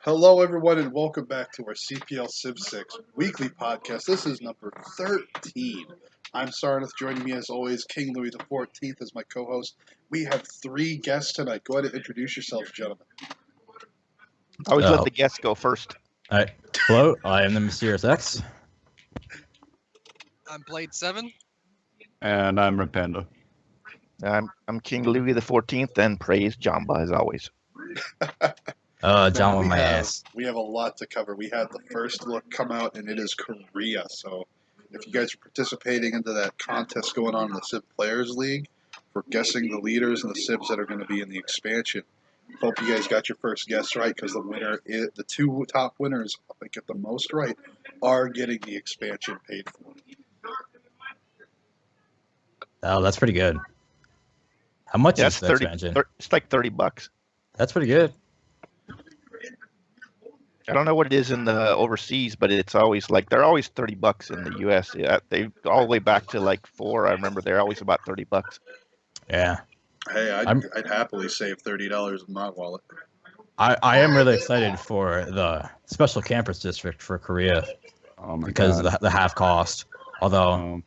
Hello, everyone, and welcome back to our CPL Civ 6 weekly podcast. This is number 13. I'm Sarnath. Joining me, as always, King Louis the 14th as my co-host. We have three guests tonight. Go ahead and introduce yourselves, gentlemen. I always let the guests go first. Hello, I am TheMysteriousX. I'm BladeSe7en. And I'm Red Panda. I'm King Louis the 14th, and praise Jamba as always. John with my ass. We have a lot to cover. We had the first look come out, and it is Korea. So if you guys are participating into that contest going on in the CivPlayers League for guessing the leaders and the Civs that are going to be in the expansion, hope you guys got your first guess right, because the two top winners, I get the most right, are getting the expansion paid for. Oh, that's pretty good. How much is the expansion? It's like $30. That's pretty good. I don't know what it is in the overseas, but it's always like they're always $30 in the US. Yeah, they all the way back to like 4. I remember they're always about $30. Yeah. Hey, I'd happily save $30 in my wallet. I am really excited for the special campus district for Korea because of the half cost. Although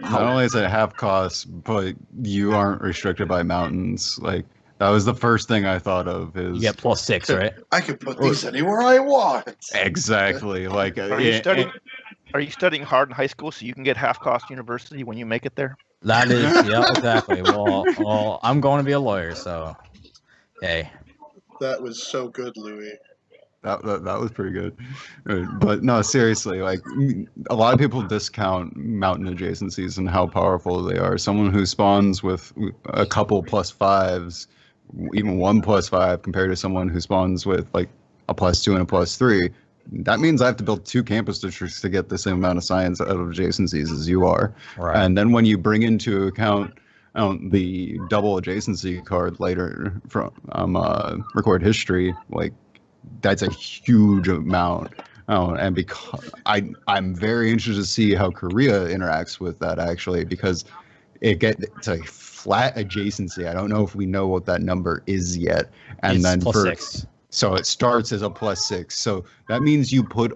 not only is it half cost, but you aren't restricted by mountains. Like that was the first thing I thought of. Is you get +6, right? I can put these anywhere I want. Exactly. Like Are you studying hard in high school so you can get half cost university when you make it there? That is, yeah, exactly. Well, I'm going to be a lawyer, so hey. That was so good, Louis. That was pretty good. But no, seriously, like a lot of people discount mountain adjacencies and how powerful they are. Someone who spawns with a couple +5s, even 1 +5, compared to someone who spawns with like a +2 and a +3, that means I have to build 2 campus districts to get the same amount of science out of adjacencies as you are. Right. And then when you bring into account the double adjacency card later from record history, like that's a huge amount. And because I'm very interested to see how Korea interacts with that, actually, because it's a flat adjacency. I don't know if we know what that number is yet. And it's then +6. So it starts as a +6. So that means you put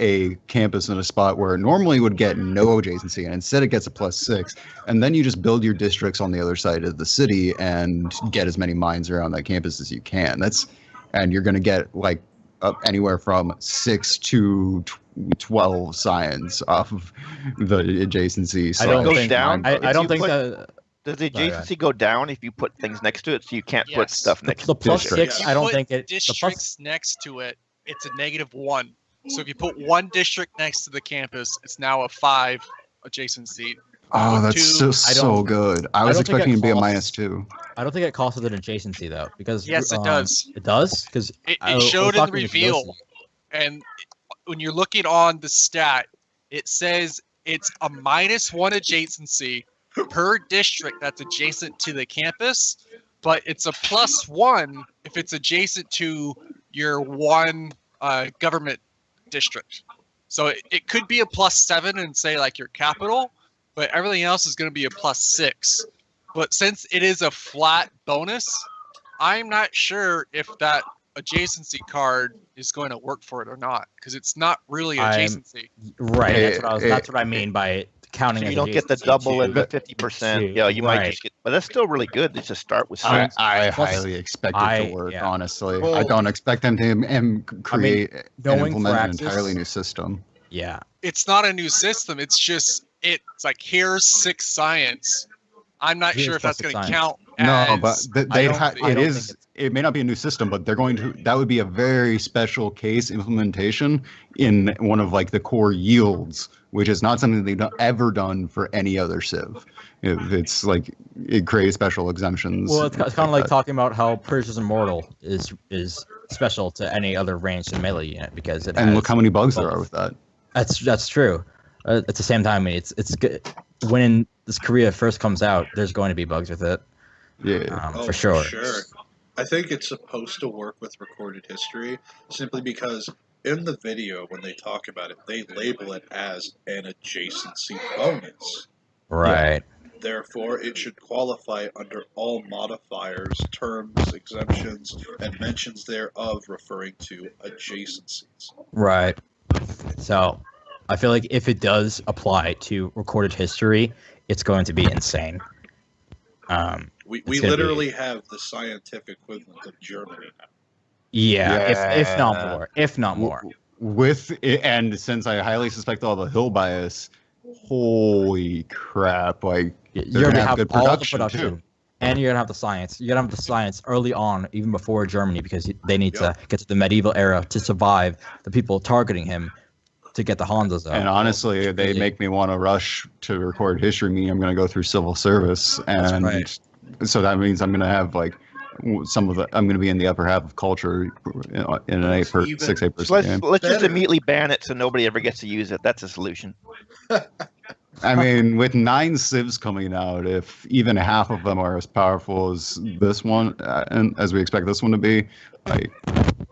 a campus in a spot where it normally would get no adjacency, and instead it gets a +6. And then you just build your districts on the other side of the city and get as many mines around that campus as you can. And you're going to get like anywhere from 6 to 12 science off of the adjacency. So it goes down. I don't think that. Does the adjacency go down if you put things next to it, so you can't put stuff next to it? The +6, I don't think it. Districts next to it, it's a -1. So if you put one district next to the campus, it's now a 5 adjacency. Oh, that's so good. I was expecting it to be a -2. I don't think it costs with an adjacency though, because yes, it does. It does, because it showed in the reveal, and when you're looking on the stat, it says it's a -1 adjacency per district that's adjacent to the campus, but it's a +1 if it's adjacent to your one government district. So it could be a +7 and say like your capital, but everything else is going to be a +6. But since it is a flat bonus, I'm not sure if that adjacency card is going to work for it or not, because it's not really adjacency. Right, that's what I mean by counting. So you don't get the double and the 50%. Yeah, you might just get, but that's still really good to just start with. I highly expect it to work. Honestly, well, I don't expect them to create and implement an entirely new system. Yeah, it's not a new system. It's just it's like here's 6 science. I'm not sure if that's going to count. No, but it may not be a new system, but they're going to. That would be a very special case implementation in one of like the core yields, which is not something they've ever done for any other Civ. It's like it creates special exemptions. Well, it's kind of like talking about how Persia's Immortal is special to any other ranged and melee unit because it. And look how many bugs there are with that. That's true. At the same time, it's good. When this Korea first comes out, there's going to be bugs with it. Yeah, for sure. I think it's supposed to work with recorded history simply because in the video, when they talk about it, they label it as an adjacency bonus. Right. Yeah. Therefore, it should qualify under all modifiers, terms, exemptions, and mentions thereof referring to adjacencies. Right. So, I feel like if it does apply to recorded history, it's going to be insane. We literally have the scientific equivalent of Germany now. Yeah, if not more. If not more. And since I highly suspect all the hill bias, holy crap! Like You're gonna have good all the production production, too. and you're gonna have the science. You're gonna have the science early on, even before Germany, because they need to get to the medieval era to survive the people targeting him to get the Hanzas out. And honestly, they make me want to rush to record history. Meaning I'm going to go through civil service, and so that means I'm going to have like I'm going to be in the upper half of culture in an 6 person game. Let's just immediately ban it so nobody ever gets to use it. That's a solution. I mean, with 9 civs coming out, if even half of them are as powerful as this one, and as we expect this one to be, like,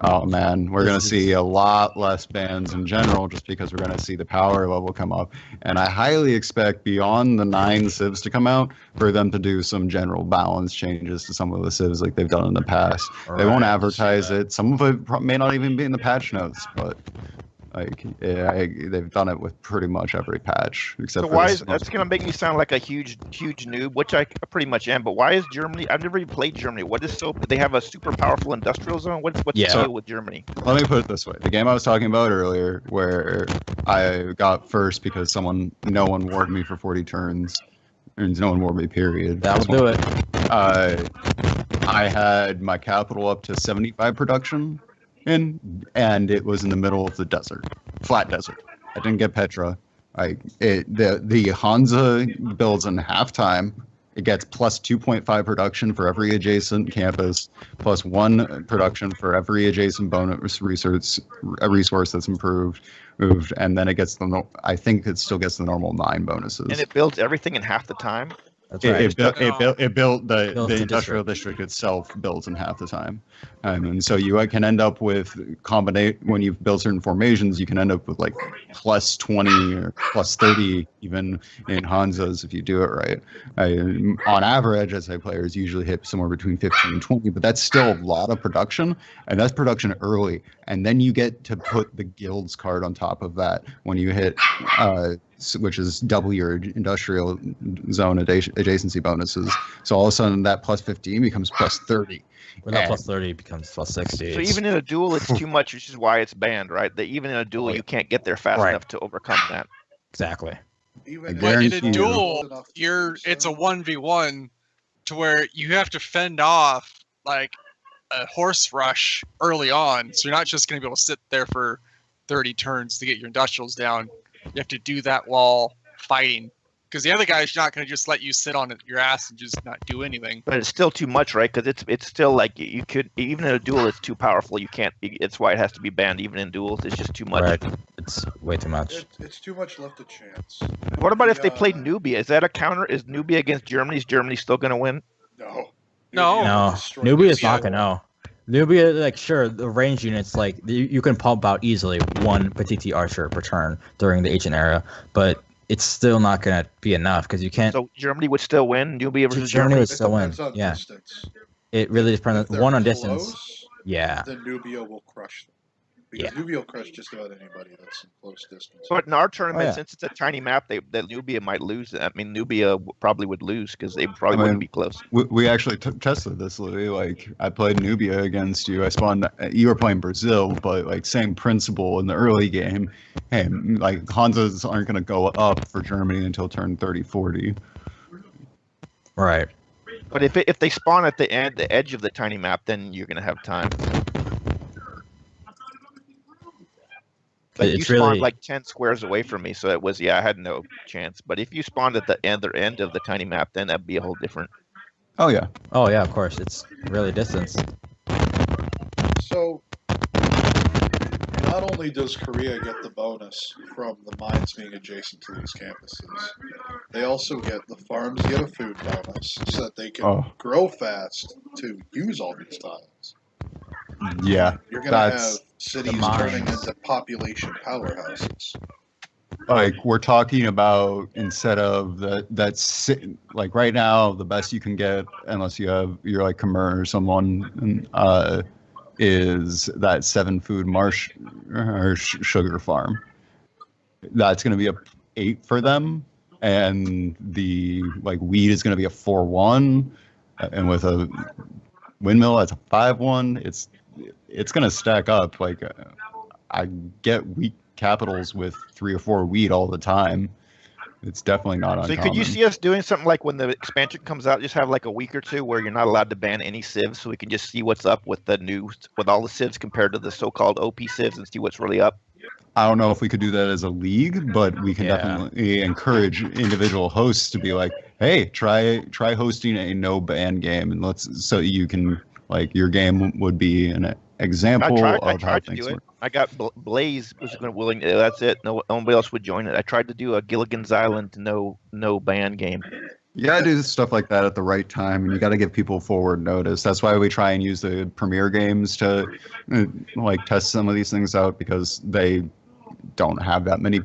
oh man, we're going to see a lot less bans in general, just because we're going to see the power level come up. And I highly expect beyond the 9 civs to come out for them to do some general balance changes to some of the civs like they've done in the past. They won't advertise it. Some of it may not even be in the patch notes, but like they've done it with pretty much every patch except. So why is that's gonna make me sound like a huge noob, which I pretty much am. But why is Germany? I've never even played Germany. What is so? They have a super powerful industrial zone. What's the deal with Germany? Let me put it this way: the game I was talking about earlier, where I got first because no one warred me for 40 turns, and no one warred me. Period. That'll do it. I had my capital up to 75 production. And it was in the middle of the desert, flat desert. I didn't get Petra. The Hansa builds in halftime. It gets plus 2.5 production for every adjacent campus, plus 1 production for every adjacent bonus resource that's improved, and then it gets I think it still gets the normal 9 bonuses. And it builds everything in half the time. That's right. It built the industrial district itself builds in half the time, and so you can end up with when you've built certain formations, you can end up with like plus 20 or plus 30 even in Hanzas if you do it right. On average, SI players usually hit somewhere between 15 and 20, but that's still a lot of production, and that's production early, and then you get to put the guilds card on top of that when you hit. Which is double your industrial zone adjacency bonuses. So all of a sudden that plus 15 becomes plus 30. When that plus 30 becomes plus 60. So even in a duel, it's too much, which is why it's banned, right? That even in a duel, you can't get there fast enough to overcome that. Exactly. But in a duel, it's a 1v1 to where you have to fend off like a horse rush early on. So you're not just going to be able to sit there for 30 turns to get your industrials down. You have to do that while fighting, because the other guy's not going to just let you sit on your ass and just not do anything. But it's still too much, right? Because it's still like you could, even in a duel, it's too powerful. You can't. It's why it has to be banned even in duels. It's just too much. Right. It's way too much. It's too much left to chance. What about if they played Nubia? Is that a counter? Is Nubia against Germany? Is Germany still going to win? No. Nubia is not going to know. Nubia, like, sure, the range units, like, you can pump out easily 1 Petiti Archer per turn during the ancient era, but it's still not going to be enough because you can't. So Germany would still win? Nubia versus Germany would still win. Yeah. Distance. It really depends on distance. Close, Yeah. then Nubia will crush them. Because Nubia will crush just about anybody that's in close distance. But in our tournament, since it's a tiny map, that Nubia might lose. I mean, Nubia probably would lose because they probably wouldn't be close. We actually tested this, Louis. Like, I played Nubia against you. I spawned. You were playing Brazil, but like same principle in the early game. And like Hanzas aren't going to go up for Germany until turn 30, 40. Right. But if they spawn at the edge of the tiny map, then you're going to have time. But you spawned like 10 squares away from me, so it was I had no chance. But if you spawned at the other end of the tiny map, then that'd be a whole different. Oh yeah. Oh yeah, of course. It's really distance. So not only does Korea get the bonus from the mines being adjacent to these campuses, they also get the farms get a food bonus so that they can grow fast to use all these tiles. Yeah, you're gonna have cities turning into population powerhouses. Like we're talking about instead of that's like right now the best you can get unless you're like Khmer or someone is that 7 food marsh or sugar farm. That's going to be a 8 for them, and the like weed is going to be a 4-1, and with a windmill that's a 5-1. It's going to stack up. Like I get weak capitals with 3 or 4 weed all the time. It's definitely not uncommon. So could you see us doing something like when the expansion comes out, just have like a week or two where you're not allowed to ban any civs, so we can just see what's up with with all the civs compared to the so-called OP civs and see what's really up? I don't know if we could do that as a league, but we can definitely encourage individual hosts to be like, hey, try hosting a no ban game, and so you can like your game would be an example of how things work. I got Blaze was willing. That's it. Nobody else would join it. I tried to do a Gilligan's Island no ban game. You gotta do stuff like that at the right time, and you gotta give people forward notice. That's why we try and use the premier games to like test some of these things out, because they don't have that many,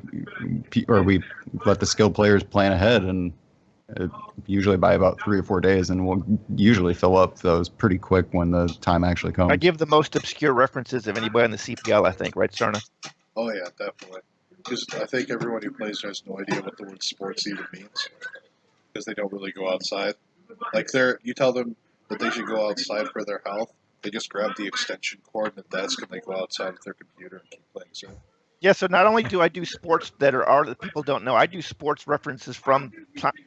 or we let the skilled players plan ahead, and usually by about 3 or 4 days, and we'll usually fill up those pretty quick when the time actually comes. I give the most obscure references of anybody in the CPL, I think, right, Sarna? Oh yeah, definitely. Because I think everyone who plays has no idea what the word sports even means, because they don't really go outside. Like you tell them that they should go outside for their health, they just grab the extension cord and the desk and they go outside with their computer and keep playing Civ. Yeah, so not only do I do sports that that people don't know, I do sports references from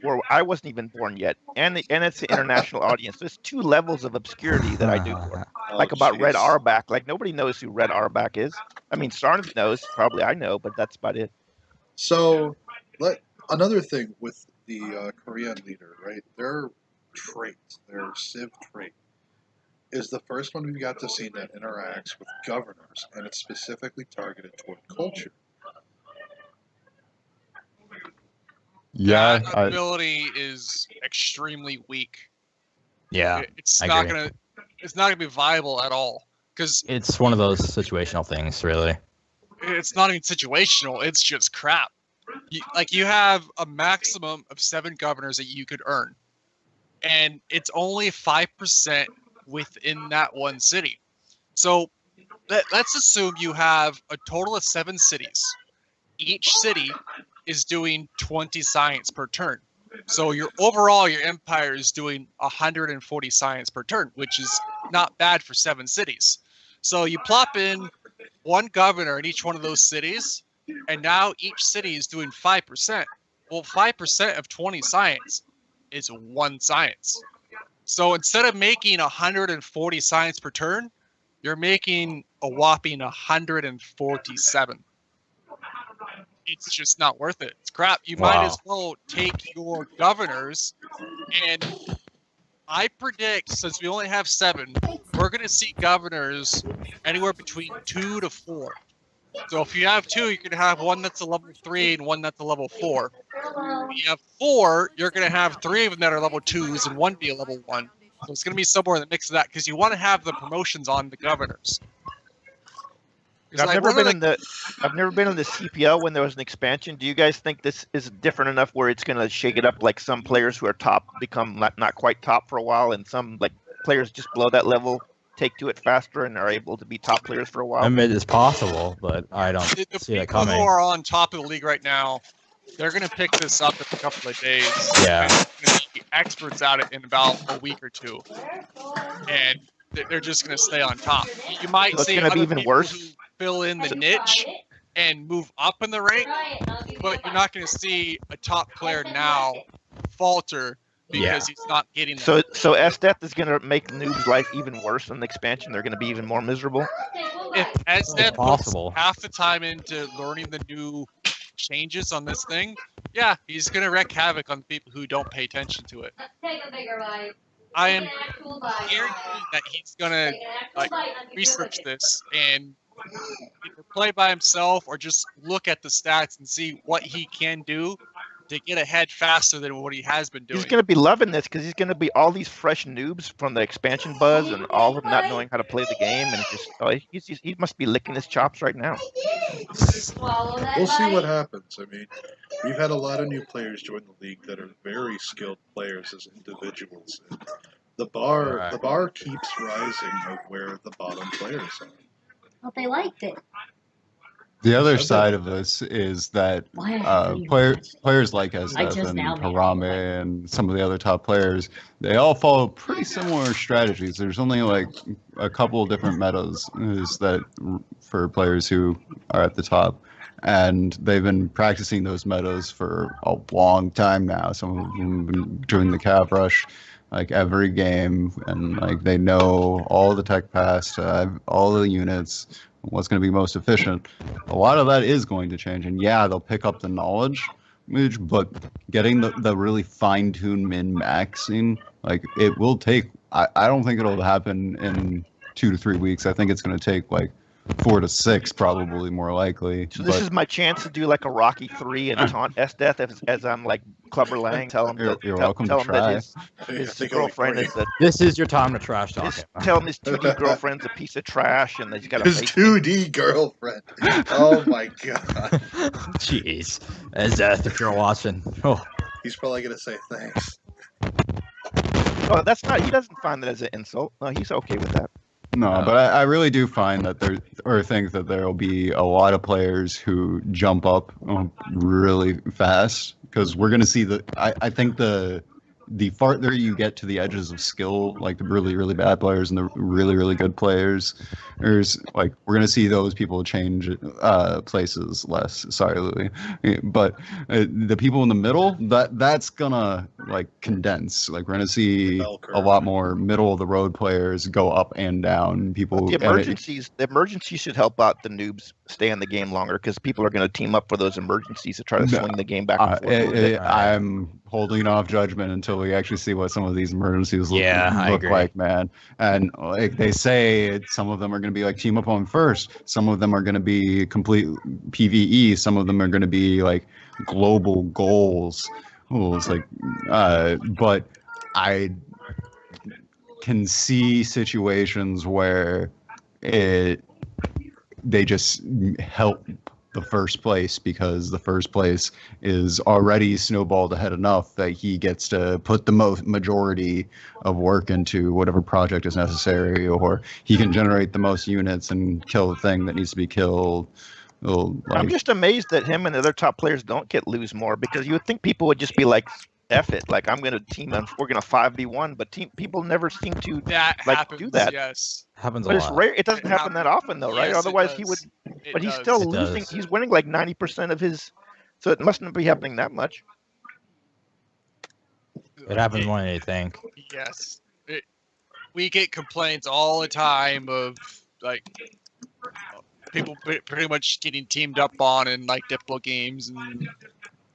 where I wasn't even born yet, and it's the international audience. There's 2 levels of obscurity that I do for, about Red Auerbach. Like nobody knows who Red Auerbach is. I mean, Sarn knows, probably I know, but that's about it. So, another thing with the Korean leader, right? Their trait, their Civ trait, is the first one we got to see that interacts with governors, and it's specifically targeted toward culture. Yeah, that ability is extremely weak. Yeah, it's not gonna be viable at all, because it's one of those situational things, really. It's not even situational; it's just crap. You have a maximum of 7 governors that you could earn, and it's only 5% within that one city. So let's assume you have a total of 7 cities. Each city is doing 20 science per turn. So your empire is doing 140 science per turn, which is not bad for 7 cities. So you plop in 1 governor in each one of those cities, and now each city is doing 5%. Well, 5% of 20 science is 1 science. So instead of making 140 science per turn, you're making a whopping 147. It's just not worth it. It's crap. You might as well take your governors, and I predict, since we only have 7, we're going to see governors anywhere between 2 to 4. So if you have 2, you can have 1 that's a level 3 and 1 that's a level 4. If you have 4, you're going to have 3 of them that are level 2s and 1 be a level 1. So it's going to be somewhere in the mix of that, because you want to have the promotions on the governors. I've never been in the CPL when there was an expansion. Do you guys think this is different enough where it's going to shake it up, like some players who are top become not quite top for a while, and some like players just below that level take to it faster and are able to be top players for a while? I mean, it's possible, but I don't see that coming. The people who are on top of the league right now, they're going to pick this up in a couple of days. Yeah. And they're going to be experts at it in about a week or 2. And they're just going to stay on top. You might see other be even people worse. who fill in the niche and move up in the rank, but you're not going to see a top player now falter because he's not getting them. So SDEath is going to make noobs' life even worse in the expansion. They're going to be even more miserable. If SDEath puts half the time into learning the new changes on this thing, he's going to wreak havoc on the people who don't pay attention to it. I am guaranteed that he's going to research this and either play by himself or just look at the stats and see what he can do to get ahead faster than what he has been doing. He's going to be loving this because he's going to be all these fresh noobs from the expansion buzz and all of them not knowing how to play the game, and he must be licking his chops right now. We'll see what happens. I mean, we've had a lot of new players join the league that are very skilled players as individuals. And the bar keeps rising of where the bottom players are. Well, they liked it. The other side of this is that players like SF and Harame and some of the other top players, they all follow pretty similar strategies. There's only like a couple of different metas for players who are at the top, and they've been practicing those metas for a long time now. Some of them have been doing the cav rush like every game, and like they know all the tech paths, all the units, what's going to be most efficient. A lot of that is going to change, and yeah, they'll pick up the knowledge, but getting the really fine-tuned min-maxing, like it will take, I don't think it'll happen in 2 to 3 weeks. I think it's going to take like 4 to 6, probably more likely. So this is my chance to do like a Rocky 3 and taunt Death as I'm like Clubber Lang. Tell him that his girlfriend is a. This is your time to trash talk. Tell him his 2D girlfriend's a piece of trash and that he's got his 2D girlfriend. Oh my god. Jeez, Death, if you're watching. Oh. He's probably gonna say thanks. Oh, that's not. He doesn't find that as an insult. No, he's okay with that. No, but I really do find that think that there will be a lot of players who jump up really fast, because we're going to see I think the farther you get to the edges of skill, like the really, really bad players and the really, really good players, we're going to see those people change places less. Sorry, Louis. But the people in the middle, that's going to like condense. Like we're going to see a lot more middle of the road players go up and down. The emergencies should help out the noobs stay in the game longer, because people are going to team up for those emergencies to try to swing the game back and forth. I'm holding off judgment until we actually see what some of these emergencies look like, man. And like they say, some of them are going to be like team up on first. Some of them are going to be complete PvE. Some of them are going to be like global goals. It's like, but I can see situations where they just help the first place, because the first place is already snowballed ahead enough that he gets to put the majority of work into whatever project is necessary, or he can generate the most units and kill the thing that needs to be killed. I'm just amazed that him and the other top players don't lose more, because you would think people would just be like, F it, like I'm going to team them, we're going to 5v1, but people never seem to do that. Yes, happens but a it's lot. rare. It doesn't happen that often though, right? Yes, Otherwise he would. But he's still losing. He's winning like 90% of his, so it mustn't be happening that much. It happens more than you think. Yes, we get complaints all the time of like people pretty much getting teamed up on in like Diplo games and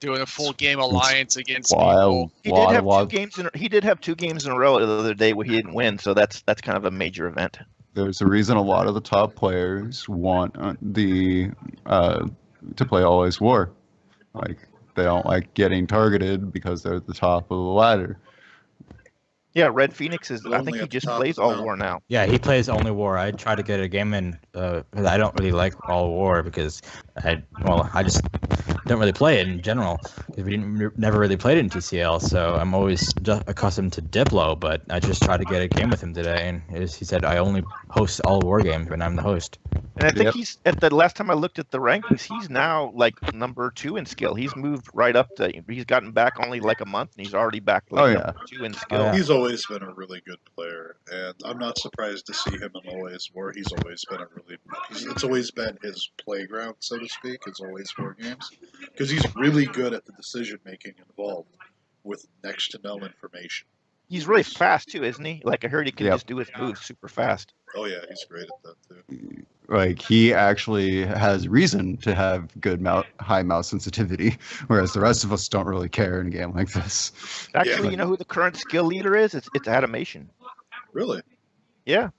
doing a full game alliance against people. He did have 2 games in a row the other day where he didn't win, so that's kind of a major event. There's a reason a lot of the top players want to play Always War. Like they don't like getting targeted because they're at the top of the ladder. Yeah, Red Phoenix I think he just plays All War now. Yeah, he plays only War. I tried to get a game in, because I don't really like All War, because I just don't really play it in general, because we never really played it in TCL, so I'm always just accustomed to Diplo, but I just tried to get a game with him today, and he said I only host All War games when I'm the host. And I think he's, at the last time I looked at the rankings, he's now like number 2 in skill. He's moved right up he's gotten back only like a month, and he's already back number 2 in skill. He's always been a really good player, and I'm not surprised to see him in Always War. He's always been it's always been his playground, so to speak, his Always War games, because he's really good at the decision making involved with next to no information. He's really fast too, isn't he? Like I heard he can just do his moves super fast. Oh yeah, he's great at that too. Like he actually has reason to have good high mouse sensitivity, whereas the rest of us don't really care in a game like this. Actually, you know who the current skill leader is? It's Animation. Really? Yeah.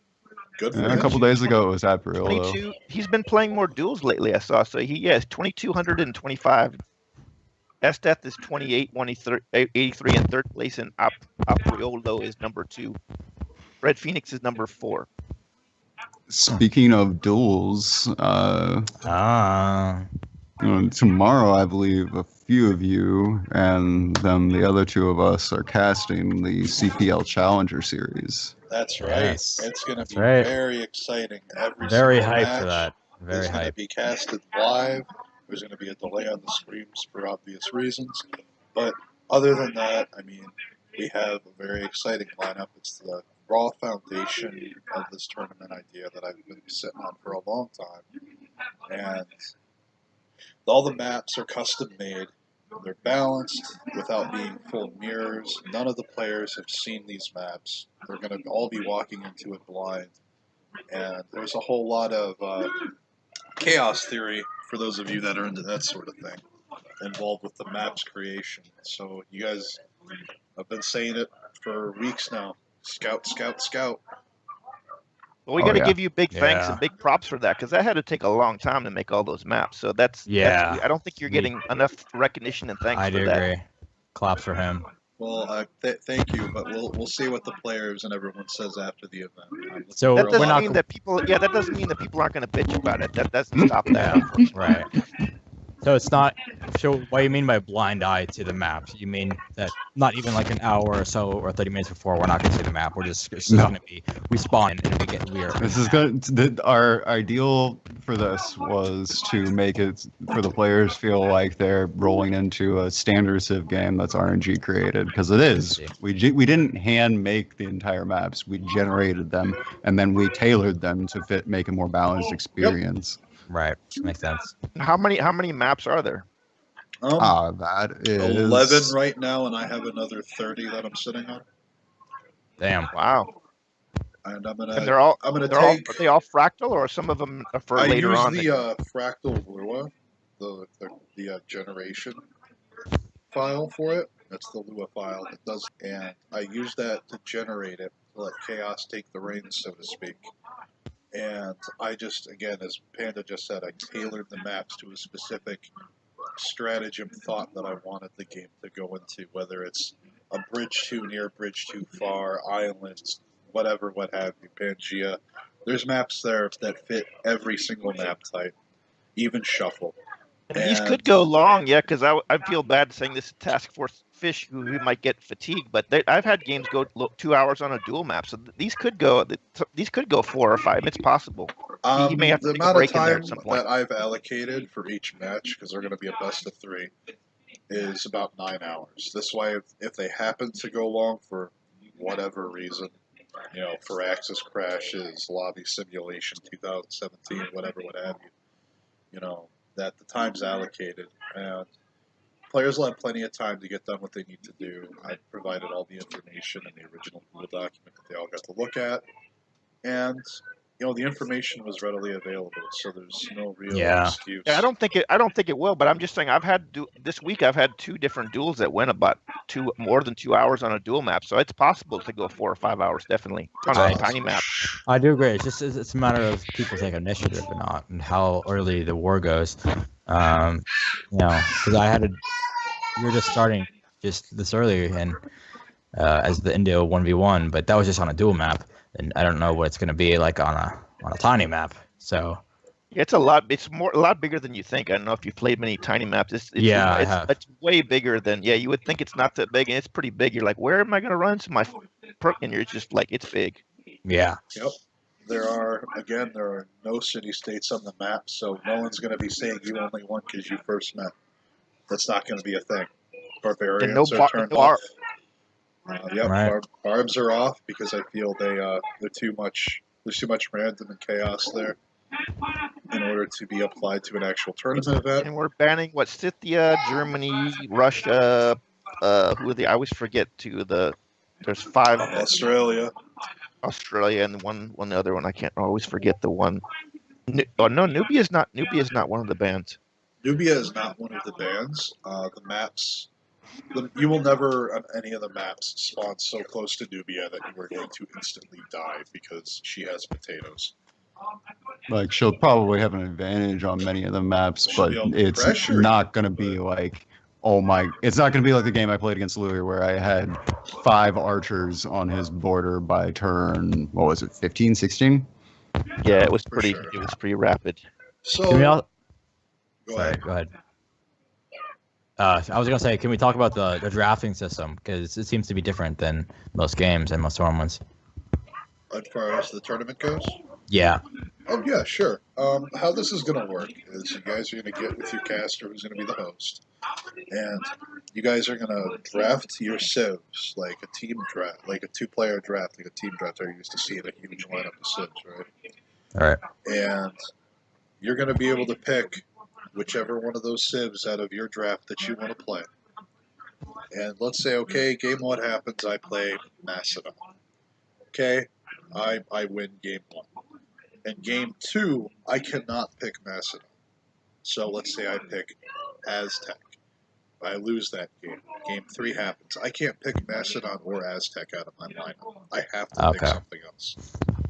Good for him. A couple days ago it was April. He's been playing more duels lately, I saw. So he has 2,225. Esteth is 28, 83 in third place, and Apriolo is number 2. Red Phoenix is number 4. Speaking of duels, tomorrow I believe a few of you and then the other 2 of us are casting the CPL Challenger Series. That's right. Yes. It's going to be right. very exciting. Very single hyped match for that. Very is going to hyped. be casted live. There's going to be a delay on the streams for obvious reasons. But other than that, I mean, we have a very exciting lineup. It's the raw foundation of this tournament idea that I've been sitting on for a long time. And all the maps are custom made. They're balanced without being full mirrors. None of the players have seen these maps. They're going to all be walking into it blind. And there's a whole lot of chaos theory for those of you that are into that sort of thing involved with the map's creation. So you guys have been saying it for weeks now. Scout, scout, scout. Well, we got to yeah. give you big thanks Yeah. and big props for that, because that had to take a long time to make all those maps. So that's I don't think you're getting enough recognition and thanks I for do that. agree. Claps for him. Well, thank you, but we'll see what the players and everyone says after the event. So That we're doesn't not mean that people. Yeah, that doesn't mean that people aren't going to bitch about it. That doesn't stop that. right. So it's not. So what you mean by blind eye to the maps? You mean that not even like an hour or so or 30 minutes before we're not going to see the map. We're just it's No. going to be we spawn and we are. This is good. Our ideal for this was to make it for the players feel like they're rolling into a standard Civ game that's RNG created, because it is. We didn't hand make the entire maps. We generated them and then we tailored them to make a more balanced experience. Right. Makes sense. How many maps are there? That is 11 right now, and I have another 30 that I'm sitting on. Damn. Wow. And I'm gonna. And they're all. I'm gonna They're all. take. Are they all fractal, or some of them are for I later use on? the fractal Lua, the generation file for it. That's the Lua file that does, and I use that to generate it, to let chaos take the reins, so to speak. And I just, again, as Panda just said, I tailored the maps to a specific stratagem thought that I wanted the game to go into, whether it's a bridge too near, bridge too far, islands, whatever, what have you, Pangea. There's maps there that fit every single map type, even shuffle. And these could go long, yeah, because I feel bad saying this to Task Force Fish, who might get fatigued, but I've had games go 2 hours on a dual map, so these could go 4 or 5. It's possible. He may have to The take a amount break of in there time at some point. that I've allocated for each match, because they're going to be a best of 3, is about 9 hours. This way, if they happen to go long for whatever reason, for Axis crashes, lobby simulation, 2017, whatever, what have you, that the time's allocated, and players will have plenty of time to get done what they need to do. I provided all the information in the original Google document that they all got to look at, and the information was readily available, so there's no real excuse. Yeah, I don't think it will, but I'm just saying this week I've had 2 different duels that went about more than 2 hours on a dual map, so it's possible to go 4 or 5 hours definitely on a tiny map. I do agree. It's a matter of people take initiative or not, and how early the war goes. Because we were just starting just this early and as the Indio 1v1, but that was just on a dual map, and I don't know what it's going to be like on a tiny map. So it's a lot. It's a lot bigger than you think. I don't know if you've played many tiny maps. It's way bigger than you would think. It's not that big, and it's pretty big. You're like, where am I going to run to my perk? And you're just like, it's big. Yeah. Yep. There are no city-states on the map, so no one's going to be saying you only won because you first met. That's not going to be a thing. Barbarians are turned off. Right. Barbs are off because I feel they're too much. There's too much random and chaos there in order to be applied to an actual tournament event. And we're banning Scythia, Germany, Russia. Who are they? I always forget there's 5. Australia, and one other one. I always forget the one. Nubia is not one of the bands. Nubia is not one of the bands. The maps. You will never on any of the maps spawn so close to Nubia that you are going to instantly die because she has potatoes. Like, she'll probably have an advantage on many of the maps, but it's not going to be like oh my, it's not going to be like the game I played against Louis where I had 5 archers on his border by turn, what was it, 15, 16? Yeah, it was For pretty. sure. It was pretty rapid. So, Can we all? go Sorry, ahead. go ahead. I was gonna say, can we talk about the drafting system? Because it seems to be different than most games and most tournaments. As far as the tournament goes? Yeah. Oh, yeah, sure. How this is going to work is you guys are going to get with your caster who's going to be the host, and you guys are going to draft your civs like a team draft, like a 2-player draft, like a team draft I used to see in a huge lineup of civs, right? All right. And you're going to be able to pick whichever one of those civs out of your draft that you want to play. And let's say, okay, game 1 happens, I play Macedon. Okay, I win game 1. And game 2, I cannot pick Macedon. So let's say I pick Aztec. I lose that game. Game 3 happens. I can't pick Macedon or Aztec out of my lineup. I have to pick something else.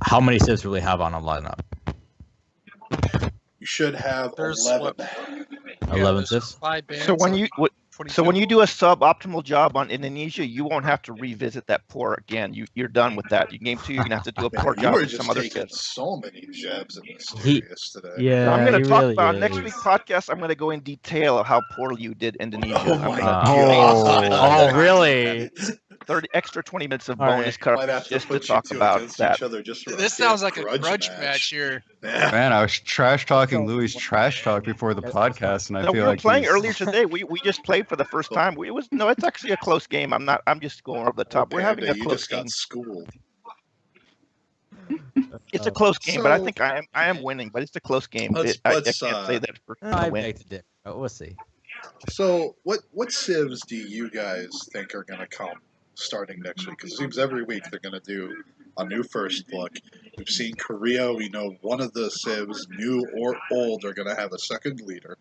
How many civs do we have on a lineup? You should have There's 11. 11 civs? 5 bands. So when you 22. do a suboptimal job on Indonesia, you won't have to revisit that port again. You're done with that. Game 2, you're gonna have to do a poor You job were with just some other taking civs. so many jabs at Mysterious today. Yeah, I'm going he to talk really about is. next week's podcast. I'm going to go in detail of how poorly you did Indonesia. Oh I'm my gonna God. Oh, really? 20 minutes of All right. bonus Might coverage have to just to put you talk two about against that. each other just for This damn sounds like a grudge match here. Yeah. Man, I was trash talking Louis' trash talk before the podcast, and I No, we feel were like playing he's- earlier today. We just played for the first time. It's actually a close game. I'm just going over the top. We're having a You close just game. got schooled. It's a close game, but I So- think I am winning. But it's a close game. Let's- I let's, can't say that for I a win. beg to differ. We'll see. So, what civs do you guys think are going to come starting next week? Because it seems every week they're going to do a new first look. We've seen Korea. We know one of the civs, new or old, are going to have a second leader.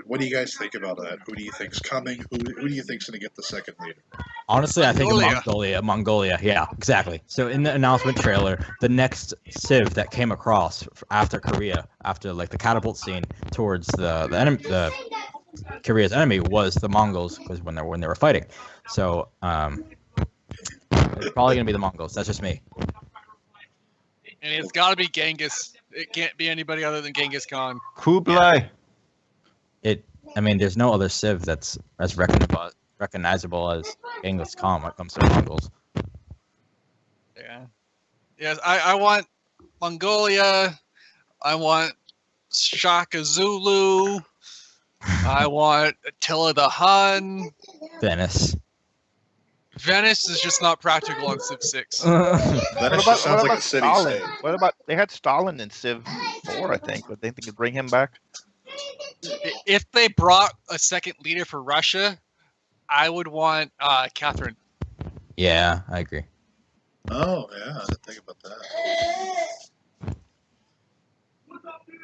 What do you guys think about that? Who do you think's coming? Who do you think's going to get the second leader? Honestly, I think Mongolia. Mongolia. Yeah, exactly. So in the announcement trailer, the next civ that came across after Korea, after like the catapult scene towards the enemy, the Korea's enemy was the Mongols, because when they were fighting. So it's probably gonna be the Mongols. That's just me. And it's got to be Genghis. It can't be anybody other than Genghis Khan. Kublai. I mean, there's no other civ that's as recognizable as Genghis Khan when it comes to Mongols. Yeah. Yes, I want Mongolia. I want Shaka Zulu. I want Attila the Hun. Venice. Venice is just not practical on Civ 6. That just sounds like a city Stalin? state. What about they had Stalin in Civ 4, I think. Would they think could bring him back? If they brought a second leader for Russia, I would want Catherine. Yeah, I agree. Oh, yeah, I didn't think about that.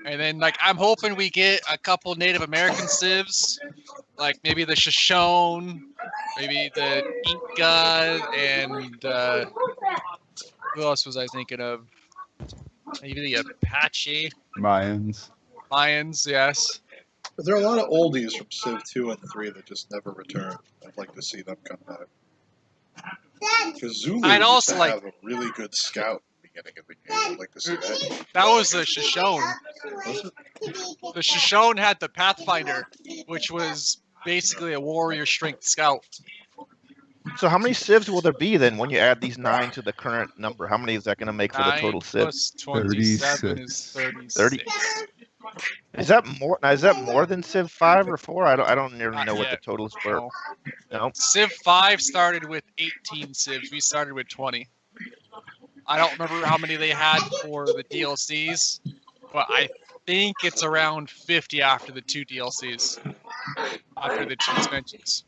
And then, like, I'm hoping we get a couple Native American civs, like maybe the Shoshone, maybe the Inca, and who else was I thinking of? Maybe the Apache, Mayans. Mayans, yes. But there are a lot of oldies from Civ 2 and 3 that just never return. I'd like to see them come back. Because Zulu I'd used also to like- have a really good scout at the beginning of the game. I'd like to see that. That was the Shoshone. Was it? The Shoshone had the Pathfinder, which was basically a warrior strength scout. So how many civs will there be then when you add these 9 to the current number? How many is that going to make for the 9 total civ? plus 27 is 36. 30. Is that more? Now, is that more than Civ 5 or 4? I don't nearly Not know what the yet. totals were. No. No. Civ 5 started with 18 civs. We started with 20. I don't remember how many they had for the DLCs, but I think it's around 50 after the 2 DLCs, after the 2 expansions.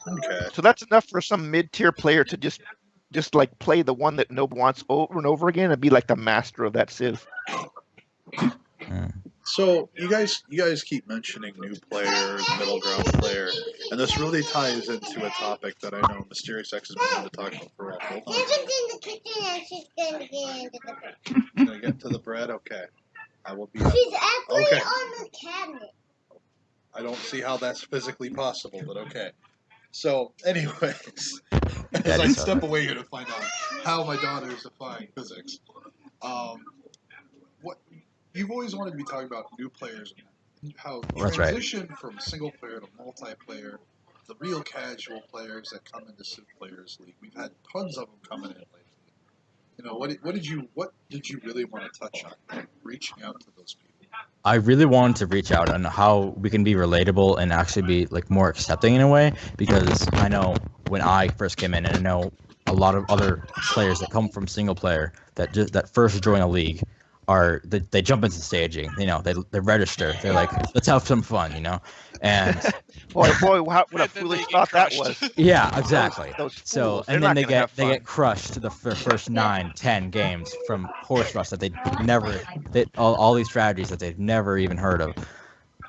Okay. So that's enough for some mid-tier player to just like play the one that nobody wants over and over again and be like the master of that civ. So you guys keep mentioning new players, middle ground player, and this really ties into a topic that I know MysteriousX has been wanting to talk about for a while. Hold on. in the kitchen and she's gonna get into the bed. Gonna get to the bread? Okay. I will be. She's actually Okay. on the cabinet. I don't see how that's physically possible, but okay. So, anyways, as I step away here to find out how my daughter is defying physics, what you've always wanted to be talking about new players and how transition from single player to multiplayer, the real casual players that come into CivPlayers League. We've had tons of them coming in lately. You know, what did you really want to touch on? Reaching out to those people. I really wanted to reach out on how we can be relatable and actually be like more accepting in a way, because I know when I first came in, and I know a lot of other players that come from single player that first join a league they jump into staging, you know, they register, they're like, let's have some fun, you know, and boy, what a foolish thought that was. Yeah, exactly. Those so, and then they get crushed to the first 9-10 games from horse rush that all these strategies that they've never even heard of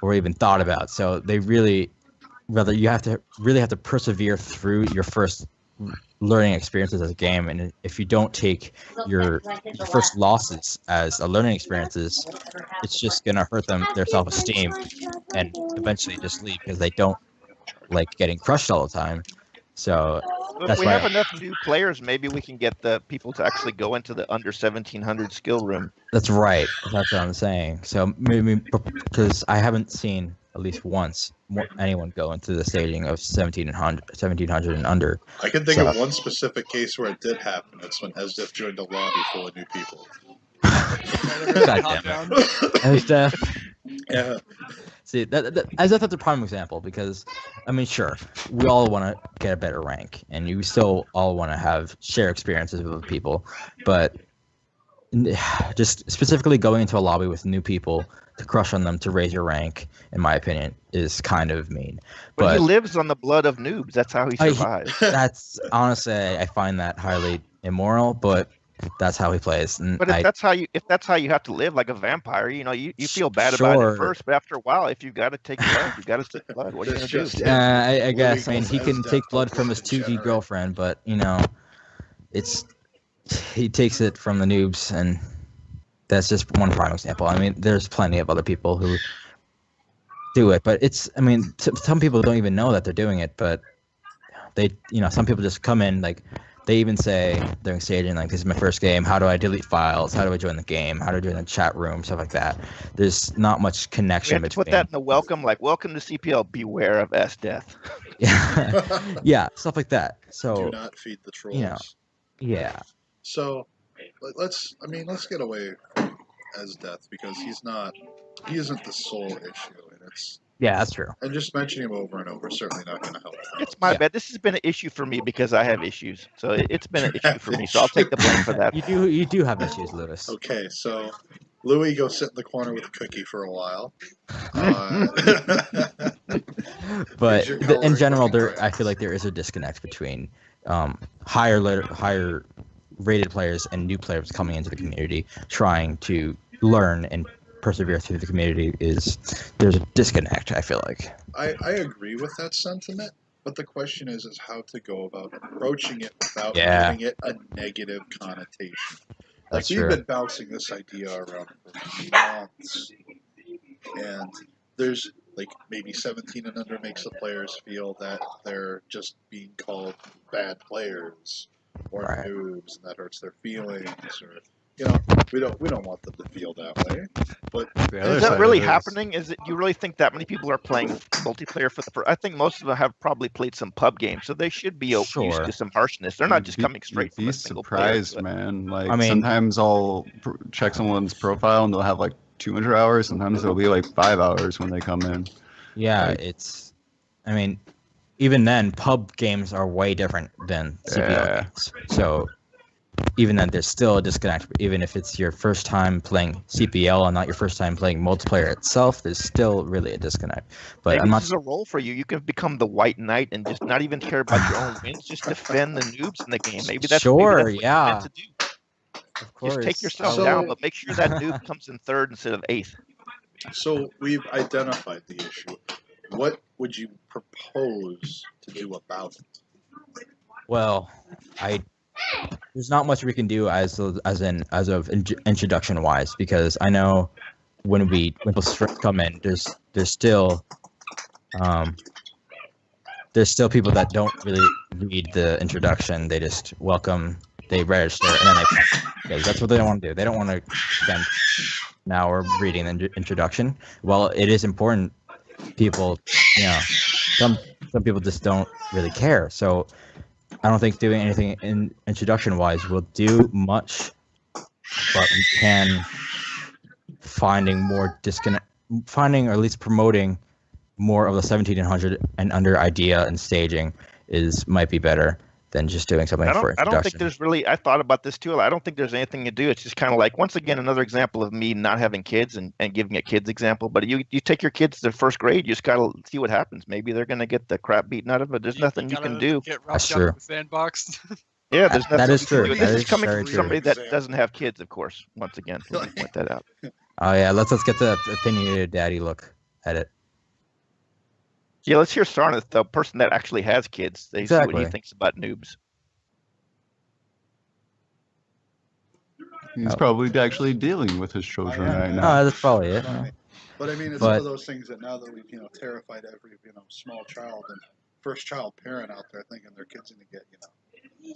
or even thought about. So they you have to persevere through your first learning experiences as a game, and if you don't take your first losses as a learning experiences, it's just gonna hurt their self-esteem and eventually just leave because they don't like getting crushed all the time. So if we have enough new players, maybe we can get the people to actually go into the under 1700 skill room. That's right. That's what I'm saying. So maybe because I haven't seen at least once anyone go into the staging of 1700 and under. I can think of one specific case where it did happen. It's when Esdef joined a lobby full of new people. God damn it. Esdef. Yeah. See, that's a prime example because, I mean, sure, we all want to get a better rank, and you still all want to share experiences with people, but just specifically going into a lobby with new people to crush on them to raise your rank, in my opinion, is kind of mean. But he lives on the blood of noobs. That's how he survives. That's honestly, I find that highly immoral, but that's how he plays. And but if that's how you have to live like a vampire, you know, you feel bad about it first, but after a while, if you got to take blood, you got to take blood. What are you gonna do? I guess. I mean, he can take blood from his 2D girlfriend, but you know, he takes it from the noobs, and that's just one prime example. I mean, there's plenty of other people who do it, but some people don't even know that they're doing it, but some people just come in like. They even say during staging, like, this is my first game. How do I delete files? How do I join the game? How do I join the chat room? Stuff like that. There's not much connection between. Put that in the welcome, like, welcome to CPL. Beware of S-Death. Yeah, yeah, stuff like that. So do not feed the trolls. You know, yeah. So let's get away from S-Death because he isn't the sole issue, and it's. Yeah, that's true. And just mentioning him over and over is certainly not going to help. It's my bad. This has been an issue for me because I have issues. So it's been an issue for me. So I'll take the blame for that. You do have issues, Lewis. Okay, so Louis, go sit in the corner with a cookie for a while. But in general, I feel like there is a disconnect between higher rated players and new players coming into the community, trying to learn and persevere through the community. There's a disconnect, I feel like. I agree with that sentiment, but the question is how to go about approaching it without giving it a negative connotation. Like, we've been bouncing this idea around for months, and there's like maybe 17 and under makes the players feel that they're just being called bad players or noobs, and that hurts their feelings, or we don't want them to feel that way. But is that really happening? Is it? You really think that many people are playing multiplayer for the first? I think most of them have probably played some pub games, so they should be used to some harshness. They're not just coming straight from a single player. Surprised, man. Like, sometimes I'll check someone's profile and they'll have like 200 hours. Sometimes it'll be like 5 hours when they come in. Yeah, even then, pub games are way different than CPL games. So even then, there's still a disconnect. Even if it's your first time playing CPL and not your first time playing multiplayer itself, there's still really a disconnect. But this is a role for you. You can become the White Knight and just not even care about your own wins. Just defend the noobs in the game. Maybe that's what you're meant to do. Of course. Just take yourself down, but make sure that noob comes in third instead of eighth. So we've identified the issue. What would you propose to do about it? Well, there's not much we can do as of introduction wise, because I know when people come in, there's still there's still people that don't really read the introduction. They just they register, and then because that's what they don't want to do. They don't want to spend an hour reading the introduction. While it is important, people, some people just don't really care. So I don't think doing anything in introduction-wise will do much, but we can finding or at least promoting more of the 1700 and under idea and staging might be better than just doing something for introduction. I don't think there's really, I thought about this too. I don't think there's anything to do. It's just kind of like, once again, another example of me not having kids and giving a kid's example. But you take your kids to first grade, you just got to see what happens. Maybe they're going to get the crap beaten out of it. There's nothing you can do. That's true. The sandbox. Yeah, there's nothing. That is true. This is coming from somebody that doesn't have kids, of course. Once again, let me point that out. Oh yeah, let's get the opinionated daddy look at it. Yeah, let's hear Sarnath, the person that actually has kids. They see what he thinks about noobs. He's probably actually dealing with his children right now. Oh, that's probably it. But I mean, it's one of those things that now that we've terrified every small child and first child parent out there thinking their kid's going to get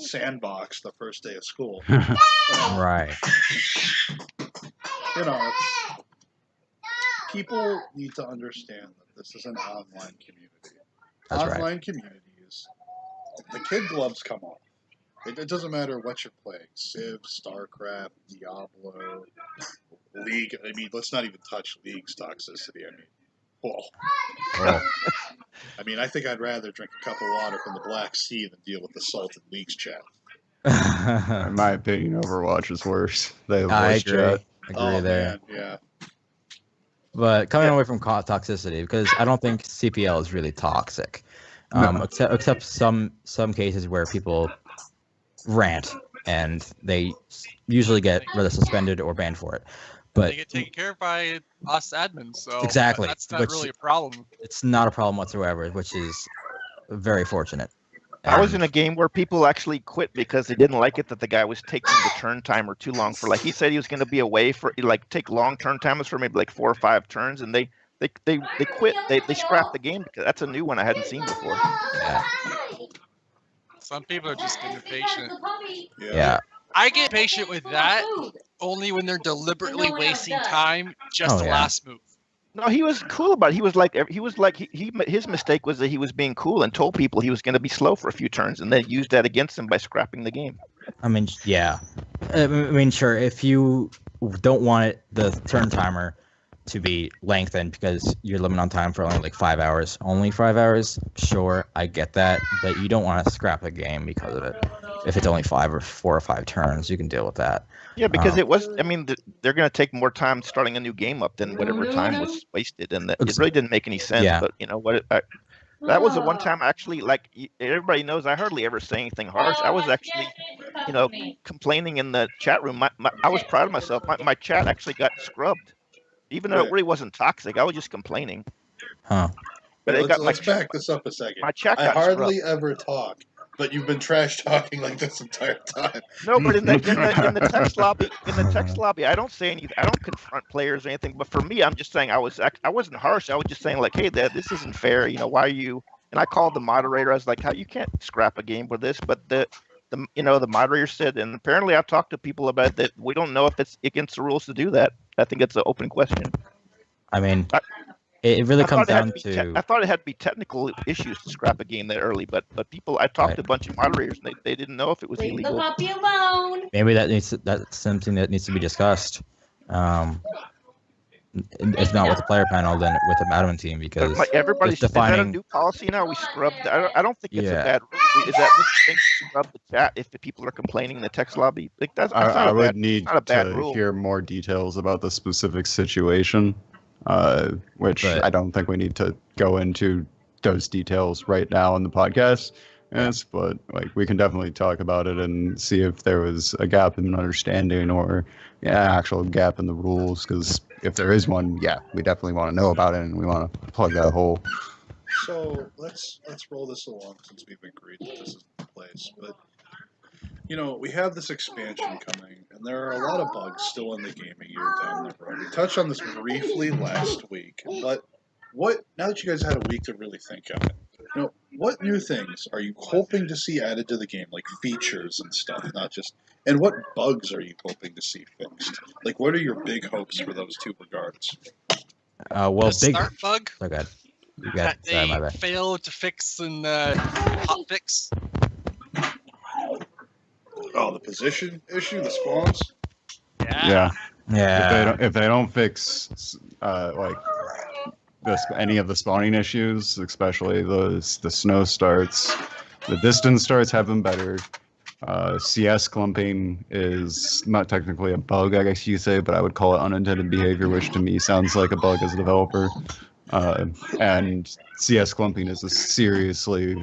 sandbox the first day of school. Right. People need to understand that this is an online community. That's online communities, the kid gloves come off. It doesn't matter what you're playing. Civ, StarCraft, Diablo, League. I mean, let's not even touch League's toxicity. I mean, I mean, I think I'd rather drink a cup of water from the Black Sea than deal with the salted League's chat. In my opinion, Overwatch is worse. I agree. Chat. Agree there. Man, yeah. But coming away from toxicity, because I don't think CPL is really toxic, except some cases where people rant and they usually get rather suspended or banned for it. But they get taken care of by us admins, so exactly, that's not really a problem. It's not a problem whatsoever, which is very fortunate. I was in a game where people actually quit because they didn't like it that the guy was taking the turn timer too long for, like, he said he was going to be away for, like, take long turn timers for maybe like 4 or 5 turns, and they quit. They scrapped the game because that's a new one I hadn't seen before. Yeah. Some people are just impatient. Yeah. I get patient with that only when they're deliberately wasting time just to last move. No, he was cool about it. He was like his mistake was that he was being cool and told people he was going to be slow for a few turns, and then used that against him by scrapping the game. I mean, yeah. I mean, sure, if you don't want the turn timer to be lengthened because you're limited on time for only like 5 hours, sure, I get that, but you don't want to scrap a game because of it. If it's only 4 or 5 turns, you can deal with that. Yeah, because it was. I mean, they're going to take more time starting a new game up than whatever time was wasted, and it really didn't make any sense. Yeah. But you know what? That was the one time actually, like everybody knows, I hardly ever say anything harsh. I was actually, complaining in the chat room. I was proud of myself. My chat actually got scrubbed, even though it really wasn't toxic. I was just complaining. Huh. But let's back this up a second. My chat got I hardly scrubbed. ever talk. But you've been trash talking like this entire time. No, but in the text lobby, I don't say anything. I don't confront players or anything. But for me, I'm just saying I wasn't harsh. I was just saying like, hey, this isn't fair. Why are you? And I called the moderator. I was like, how you can't scrap a game with this? But the moderator said, and apparently I've talked to people about it, that we don't know if it's against the rules to do that. I think it's an open question. I mean, it really comes down to. I thought it had to be technical issues to scrap a game that early, but people. I talked to a bunch of moderators, and they didn't know if it was illegal. Leave the puppy alone. Maybe that's something that needs to be discussed. If not with the player panel, then with the admin team, because everybody's defining. Is that a new policy now? We scrub. I don't think it's a bad rule. Is that we think scrub the chat if the people are complaining in the text lobby? Like that's I would need to rule. hear more details about the specific situation. Which I don't think we need to go into those details right now in the podcast. Yes, but we can definitely talk about it and see if there was a gap in understanding or actual gap in the rules. Because if there is one, we definitely want to know about it and we want to plug that hole. So let's roll this along since we've agreed that this is the place. But we have this expansion coming, and there are a lot of bugs still in the game a year down the road. We touched on this briefly last week, but now that you guys had a week to really think on it, what new things are you hoping to see added to the game, like features and stuff, not just, and what bugs are you hoping to see fixed? Like, what are your big hopes for those two regards? Well, The big start bug Oh, God. You got that sorry, my they bad. failed to fix in the hot fix. Oh, the position issue, the spawns. Yeah. Yeah. If they don't fix like any of the spawning issues, especially the snow starts, the distance starts have been better. CS clumping is not technically a bug, I guess you say, but I would call it unintended behavior, which to me sounds like a bug as a developer. And CS clumping is a seriously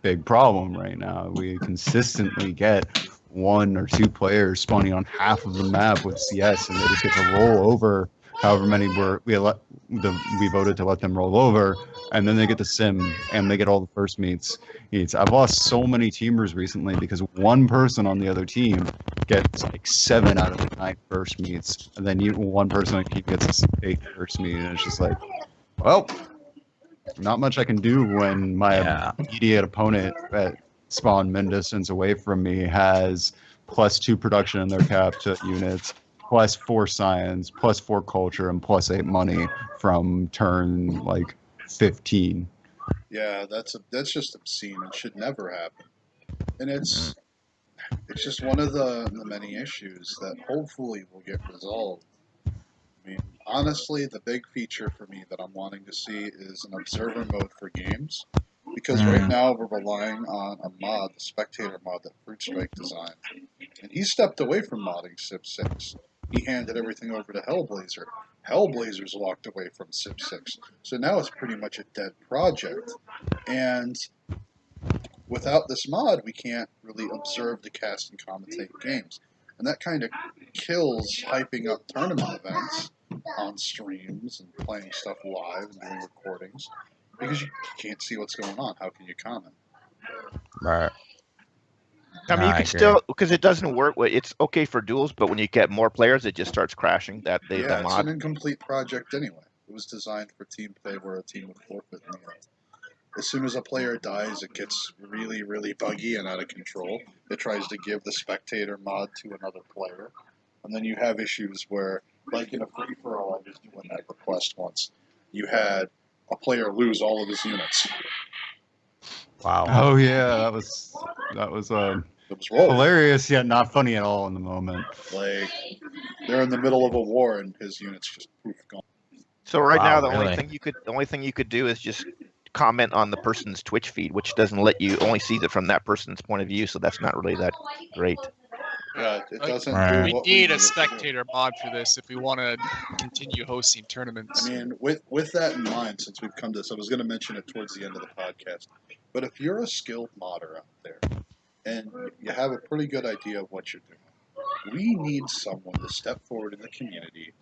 big problem right now. We consistently get 1 or 2 players spawning on half of the map with CS, and they just get to roll over however many we voted to let them roll over, and then they get the sim and they get all the first meets. I've lost so many teamers recently because one person on the other team gets like 7 out of the 9 first meets, and then one person on the team gets the 8th first meet, and it's just like, well, not much I can do when my immediate opponent at spawn min distance away from me has +2 production in their cap to units, +4 science, +4 culture, and +8 money from turn 15. Yeah, that's just obscene and should never happen. And it's just one of the many issues that hopefully will get resolved. I mean, honestly, the big feature for me that I'm wanting to see is an observer mode for games. Because right now we're relying on a mod, the spectator mod that Fruit Strike designed. And he stepped away from modding Civ 6. He handed everything over to Hellblazer. Hellblazer's walked away from Civ 6. So now it's pretty much a dead project. And without this mod, we can't really observe the cast and commentate games. And that kind of kills hyping up tournament events on streams and playing stuff live and doing recordings. Because you can't see what's going on. How can you comment? Right. I mean, you could still, because it doesn't work. It's okay for duels, but when you get more players, it just starts crashing. The mod. It's an incomplete project anyway. It was designed for team play where a team would forfeit in the end. As soon as a player dies, it gets really, really buggy and out of control. It tries to give the spectator mod to another player. And then you have issues where, like in a free-for-all, I was doing that request once. You had a player lose all of his units. Wow. Oh yeah, that was hilarious yet not funny at all in the moment. Like, they're in the middle of a war and his units just poof gone. So right now, the only thing you could do is just comment on the person's Twitch feed, which doesn't let you only sees it from that person's point of view. So that's not really that great. Yeah, it doesn't. We need a spectator mod for this if we want to continue hosting tournaments. I mean, with that in mind, since we've come to this, I was going to mention it towards the end of the podcast. But if you're a skilled modder out there and you have a pretty good idea of what you're doing, we need someone to step forward in the community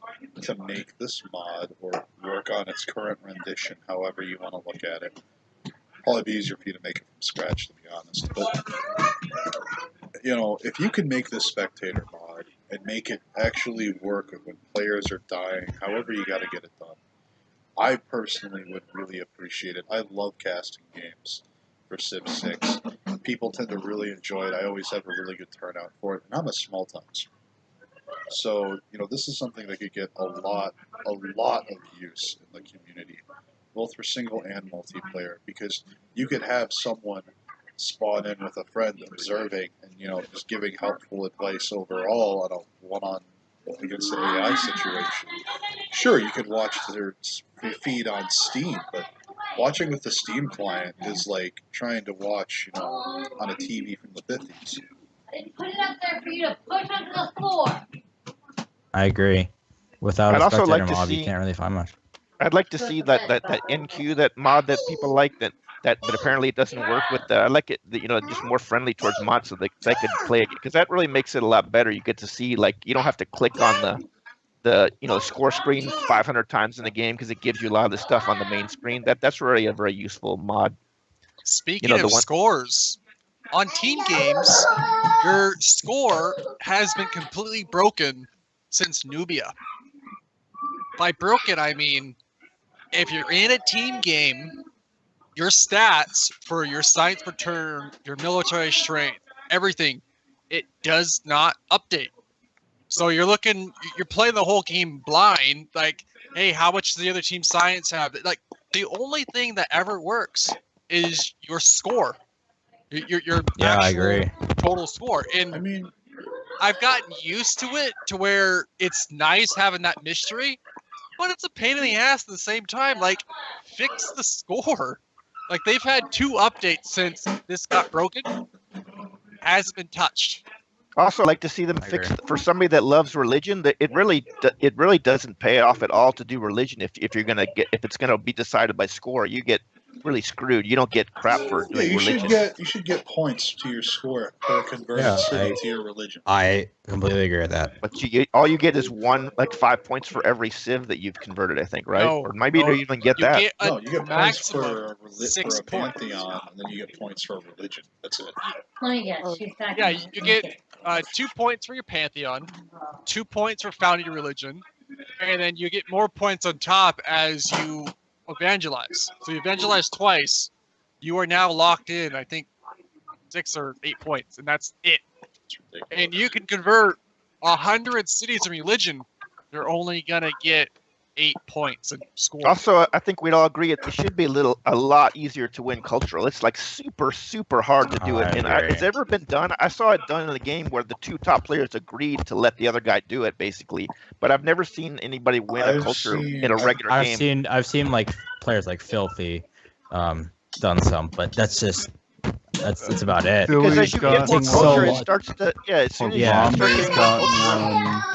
to make this mod or work on its current rendition, however you want to look at it. Probably be easier for you to make it from scratch, to be honest. But if you could make this spectator mod and make it actually work when players are dying, however you got to get it done, I personally would really appreciate it. I love casting games for Civ 6. People tend to really enjoy it. I always have a really good turnout for it, and I'm a small town. So, this is something that could get a lot of use in the community, both for single and multiplayer, because you could have someone spawn in with a friend observing and, just giving helpful advice overall on a one-on against the AI situation. Sure, you could watch their feed on Steam, but watching with the Steam client is like trying to watch, on a TV from the 50s. Put it up there for you to push onto the floor. I agree. Without I'd a also spectator like to mob, see- you can't really find much. I'd like to see that NQ, that mod that people like, but apparently it doesn't work with. I like it, just more friendly towards mods, so they could play it, because that really makes it a lot better. You get to see, you don't have to click on the score screen 500 times in the game, because it gives you a lot of the stuff on the main screen. That's really a very useful mod. Speaking of scores, on team games, your score has been completely broken since Nubia. By broken, I mean if you're in a team game, your stats for your science per turn, your military strength, everything, it does not update. So you're playing the whole game blind. Like, hey, how much does the other team science have? Like, the only thing that ever works is your score. Your Yeah, I agree. total score. And I mean, I've gotten used to it to where it's nice having that mystery, but it's a pain in the ass at the same time. Like, fix the score. Like, they've had 2 updates since this got broken. Hasn't been touched. Also, I'd like to see them fix for somebody that loves religion. That it really doesn't pay off at all to do religion if it's gonna be decided by score. You get really screwed. You don't get crap for doing religion. You should get points to your score per converted city to your religion. I completely agree with that. But all you get is 5 points for every civ that you've converted, I think, right? Or maybe you don't even get that. You get points for a 6 pantheon, and then you get points for religion. That's it. Let me guess. Yeah, you get 2 points for your pantheon, 2 points for founding your religion, and then you get more points on top as you evangelize. So you evangelize twice, you are now locked in, I think, 6 or 8 points, and that's it. And you can convert 100 cities in religion. You're only gonna get 8 points and score. Also, I think we'd all agree it should be a lot easier to win cultural. It's like super, super hard to do it. And it's ever been done. I saw it done in a game where the 2 top players agreed to let the other guy do it, basically. But I've never seen anybody win a culture in a regular game. I've seen like players like Filthy, done some, but that's about it. Because as you get more culture, it starts to as soon as you start getting culture,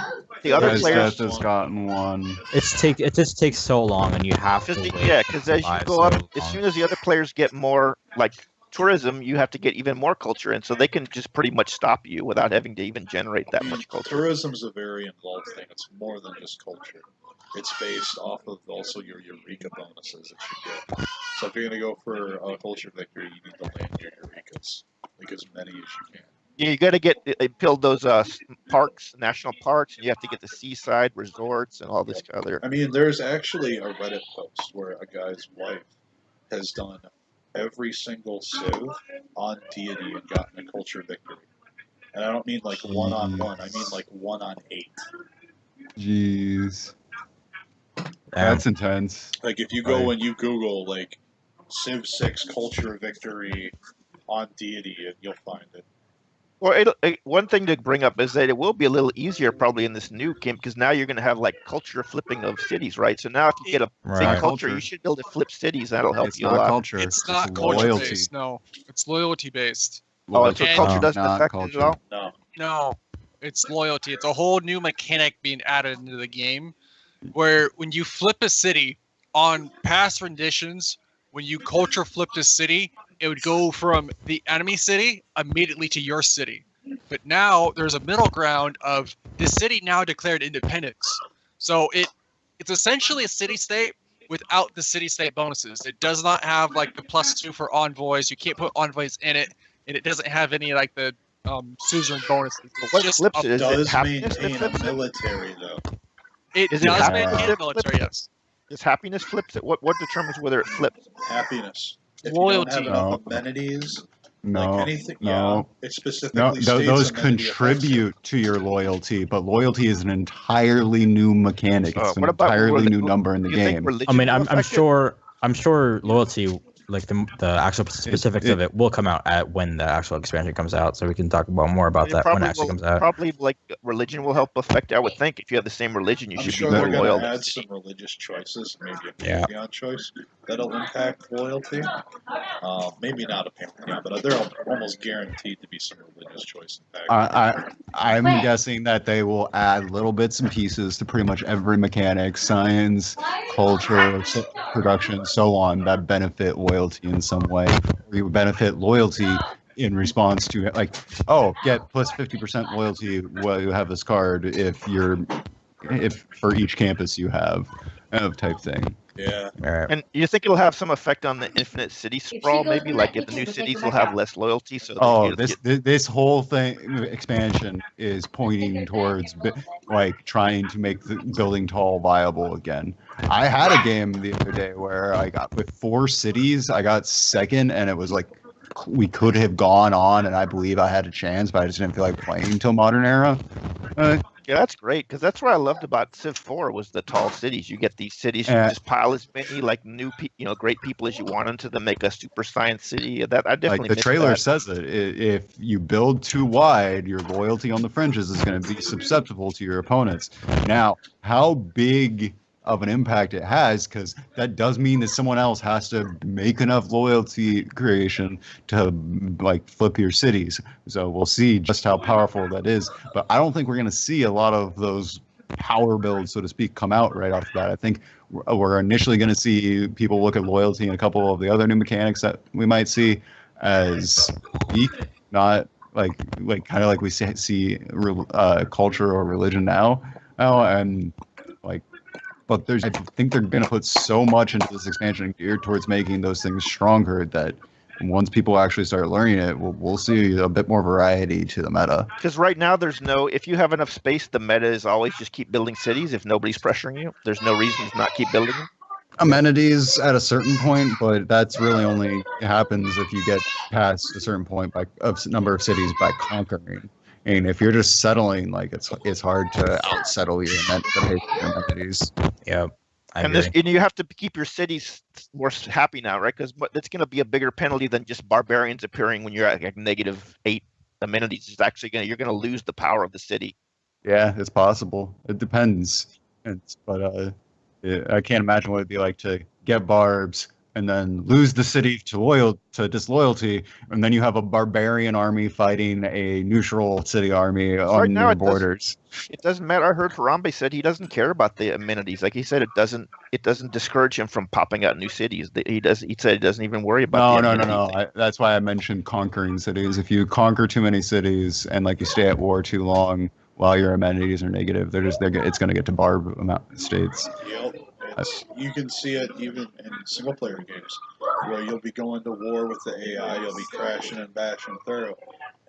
the other players has gotten one. It just takes so long, and you have to wait. Yeah, because as you go up, as soon as the other players get more like tourism, you have to get even more culture, and so they can just pretty much stop you without having to even generate that much culture. Tourism's a very involved thing. It's more than just culture. It's based off of also your Eureka bonuses that you get. So if you're going to go for a culture victory, you need to land your Eurekas, like as many as you can. Yeah, you got to build those parks, national parks, and you have to get the seaside resorts and all this other. I mean, there's actually a Reddit post where a guy's wife has done every single civ on deity and gotten a culture victory. And I don't mean like 1-on-1, I mean like 1-on-8. Jeez. That's intense. Like if you go and you Google like Civ 6 culture victory on deity, you'll find it. Well, one thing to bring up is that it will be a little easier probably in this new game because now you're going to have like culture flipping of cities, right? So now if you get a big culture, you should be able to flip cities. That'll help you a lot. Culture. It's not culture based. No, it's loyalty based. Oh, so culture doesn't affect it at all? No, it's loyalty. It's a whole new mechanic being added into the game, where when you flip a city on past renditions, when you culture flipped a city, it would go from the enemy city immediately to your city. But now there's a middle ground of the city now declared independence. So it's essentially a city-state without the city-state bonuses. It does not have like the +2 for envoys. You can't put envoys in it, and it doesn't have any like the suzerain bonuses. What flips it? It does maintain a military though. It does maintain a military, yes. Does happiness flips it? What determines whether it flips? Happiness. If Loyalty. you don't have enough amenities, like anything, it specifically no, states those amenity contribute to your loyalty, but loyalty is an entirely new mechanic. It's an entirely new number in the game. I mean, I'm sure loyalty, like the actual specifics of it, will come out when the actual expansion comes out, so we can talk about more about that when it actually comes out. Probably like religion will help affect. I would think if you have the same religion, you should be more they're loyal. Going to add some religious choices, maybe a pantheon choice that'll impact loyalty. Maybe not a pantheon, but they're almost guaranteed to be some religious choice. I'm guessing that they will add little bits and pieces to pretty much every mechanic, science, culture, production, so on, that benefit loyalty in some way. You benefit loyalty in response to like, get plus 50% loyalty while you have this card if for each campus you have, type thing. Yeah. Right. And you think it'll have some effect on the infinite city sprawl? Maybe like if the new cities will have less loyalty. So This whole thing expansion is pointing towards like trying to make the building tall viable again. I had a game the other day where I got with 4 cities, I got second, and it was like we could have gone on, and I believe I had a chance, but I just didn't feel like playing until modern era. Yeah, that's great because that's what I loved about Civ 4 was the tall cities. You get these cities, you just pile as many like new, great people as you want into them, make a super science city. That I definitely like the trailer says it. If you build too wide, your loyalty on the fringes is going to be susceptible to your opponents. Now, how big of an impact it has, because that does mean that someone else has to make enough loyalty creation to like flip your cities. So we'll see just how powerful that is. But I don't think we're going to see a lot of those power builds, so to speak, come out right off the bat. I think we're initially going to see people look at loyalty and a couple of the other new mechanics that we might see as weak, not like kind of like we see culture or religion now. And like, but I think they're going to put so much into this expansion geared towards making those things stronger that once people actually start learning it, we'll see a bit more variety to the meta. Because right now if you have enough space, the meta is always just keep building cities. If nobody's pressuring you, there's no reason to not keep building them. Amenities at a certain point, but that's really only happens if you get past a certain point of number of cities by conquering. And if you're just settling, like it's hard to outsettle your amenities. Yeah. And you have to keep your cities more happy now, right? Because it's going to be a bigger penalty than just barbarians appearing when you're at like -8 amenities. It's actually you're going to lose the power of the city. Yeah, it's possible. It depends. But I can't imagine what it'd be like to get barbs and then lose the city to disloyalty, and then you have a barbarian army fighting a neutral city army on your borders. It doesn't matter. I heard Harambe said he doesn't care about the amenities. Like he said, it doesn't discourage him from popping out new cities. He said he doesn't even worry about. No. That's why I mentioned conquering cities. If you conquer too many cities and like you stay at war too long while your amenities are negative, it's going to get to barb states. Yep. You can see it even in single-player games, where you'll be going to war with the AI, you'll be crashing and bashing through,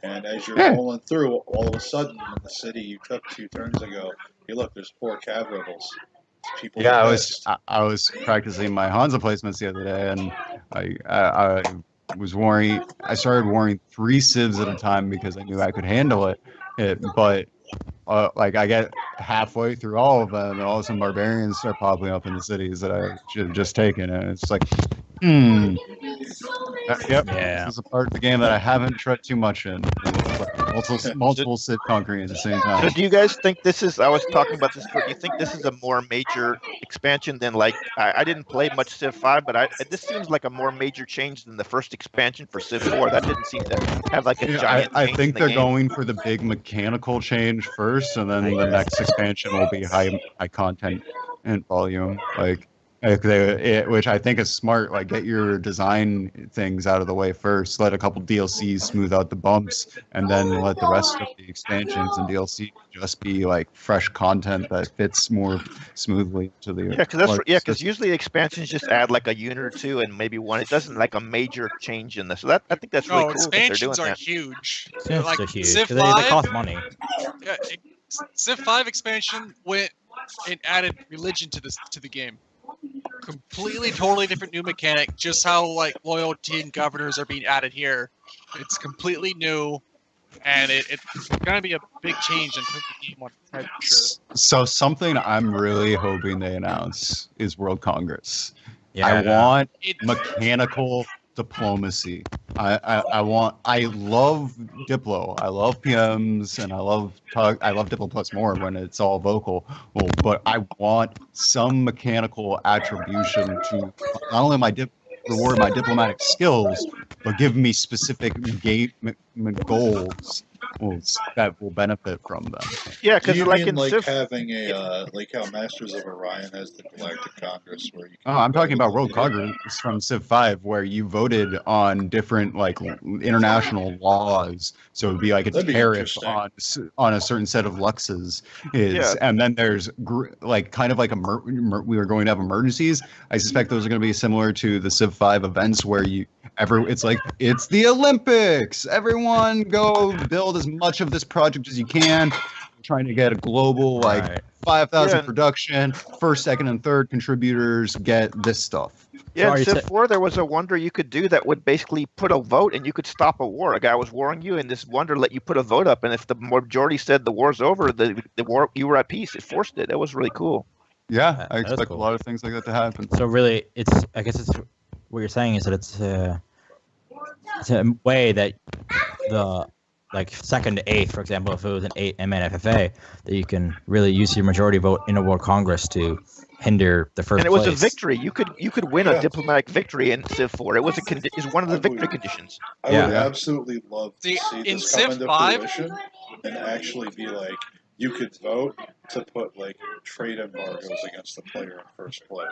and as you're rolling through, all of a sudden, in the city you took 2 turns ago, hey, look, there's 4 cav rebels. People I was practicing my Hansa placements the other day, and I was warring. I started warring 3 civs at a time because I knew I could handle it. But like I get halfway through all of them, and all of a sudden barbarians start popping up in the cities that I should have just taken, and it's like, yep, yeah. This is a part of the game that I haven't tried too much in. Multiple Civ conquering at the same time. So do you guys think this is? I was talking about this. Do you think this is a more major expansion than like I didn't play much Civ 5, but this seems like a more major change than the first expansion for Civ 4. That didn't seem to have like a giant. I think they're going for the big mechanical change first, and then the next expansion will be high content and volume. Which I think is smart. Like, get your design things out of the way first. Let a couple DLCs smooth out the bumps, and then let the rest of the expansions and DLC just be like fresh content that fits more smoothly to the. Because usually expansions just add like a unit or 2 and maybe 1. It doesn't like a major change in this. So I think that's really cool. Expansions are huge. Like huge. Civ 5, they cost money. Yeah, Civ 5 expansion went and added religion to the game. Completely, totally different new mechanic. Just how like loyalty and governors are being added here. It's completely new, and it's gonna be a big change in terms of game on its head, for sure. So something I'm really hoping they announce is World Congress. Yeah, I want mechanical diplomacy. I love Diplo. I love PMs, and I love Diplo Plus more when it's all vocal. Well, but I want some mechanical attribution to not only reward my diplomatic skills, but give me specific game goals that will benefit from them. Yeah, Do because you like mean in like Civ, having a like how Masters of Orion has the Galactic Congress where you can Oh, I'm talking about World vote? Congress from Civ 5, where you voted on different like international laws. So it'd be like a That'd be tariff interesting. on a certain set of luxes Yeah. and then there's like kind of like we were going to have emergencies. I suspect those are going to be similar to the Civ 5 events where it's like it's the Olympics. Everyone go build as much of this project as you can. Trying to get a global like 5,000 production. First, second, and third contributors get this stuff. Yeah, in Civ 4, there was a wonder you could do that would basically put a vote and you could stop a war. A guy was warring you, and this wonder let you put a vote up. And if the majority said the war's over, the war, you were at peace. It forced it. That was really cool. Yeah, I expect a lot of things like that to happen. So really, I guess it's what you're saying is that it's a way that the like second to eighth, for example, if it was an 8 MNFFA, that you can really use your majority vote in a World Congress to hinder the first. And it was place. a victory. You could win a diplomatic victory in Civ 4. It was is one of the victory conditions. I would absolutely love to see in this come Civ into 5, fruition and actually be like you could vote to put like trade embargoes against the player in first place.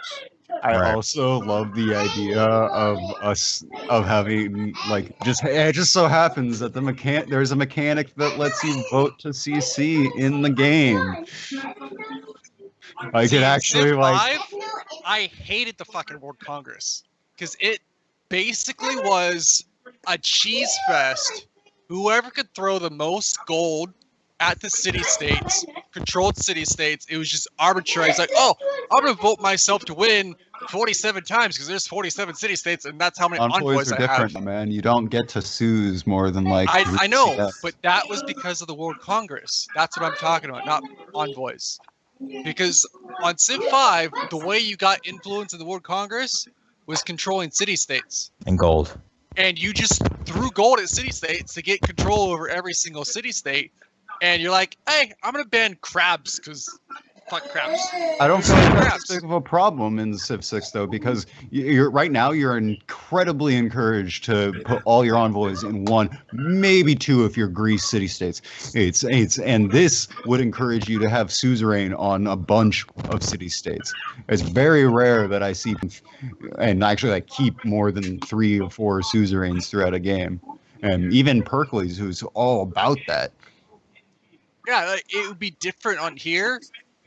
I also love the idea of us having like it just so happens that there's a mechanic that lets you vote to CC in the game. Like it actually Civ like 5, I hated the fucking World Congress because it basically was a cheese fest. Whoever could throw the most gold at the city-states, controlled city-states, it was just arbitrary. It's like, oh, I'm going to vote myself to win 47 times because there's 47 city-states, and that's how many envoys are I different, have. man. You don't get to seize more than like I know, but that was because of the World Congress. That's what I'm talking about, not envoys. Because on Civ 5, the way you got influence in the World Congress was controlling city-states. And gold. And you just threw gold at city-states to get control over every single city-state. And you're like, hey, I'm going to ban crabs because fuck crabs. I don't feel like that's big of a problem in Civ 6 though, because right now you're incredibly encouraged to put all your envoys in one, maybe two if you're Greece city-states. And this would encourage you to have suzerain on a bunch of city-states. It's very rare that I see, and actually I keep more than 3 or 4 suzerains throughout a game. And even Pericles, who's all about that. Yeah, like, it would be different on here,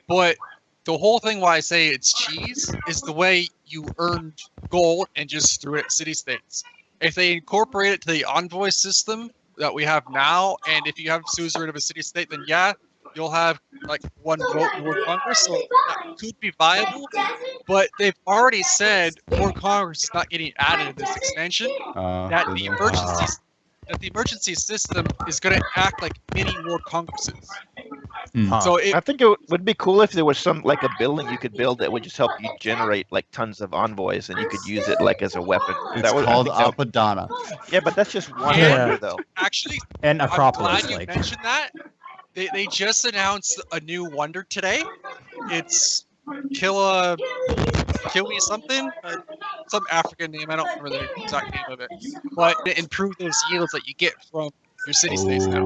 but the whole thing why I say it's cheese is the way you earned gold and just threw it at city-states. If they incorporate it to the envoy system that we have now, and if you have suzerain of a city-state, then yeah, you'll have like one vote in World Congress, so that could be viable. But they've already said World Congress is not getting added to this expansion. That the emergency system is going to act like mini World Congresses. So I think it would be cool if there was some like a building you could build that would just help you generate like tons of envoys, and you could use it like as a weapon. It's called Apadana. Yeah, but that's just one Yeah. wonder though. Actually, And Acropolis, I'm glad you like mentioned that. They just announced a new wonder today. It's Kiwi something, some African name. I don't remember the exact name of it, but it improved those yields that you get from your city-states now.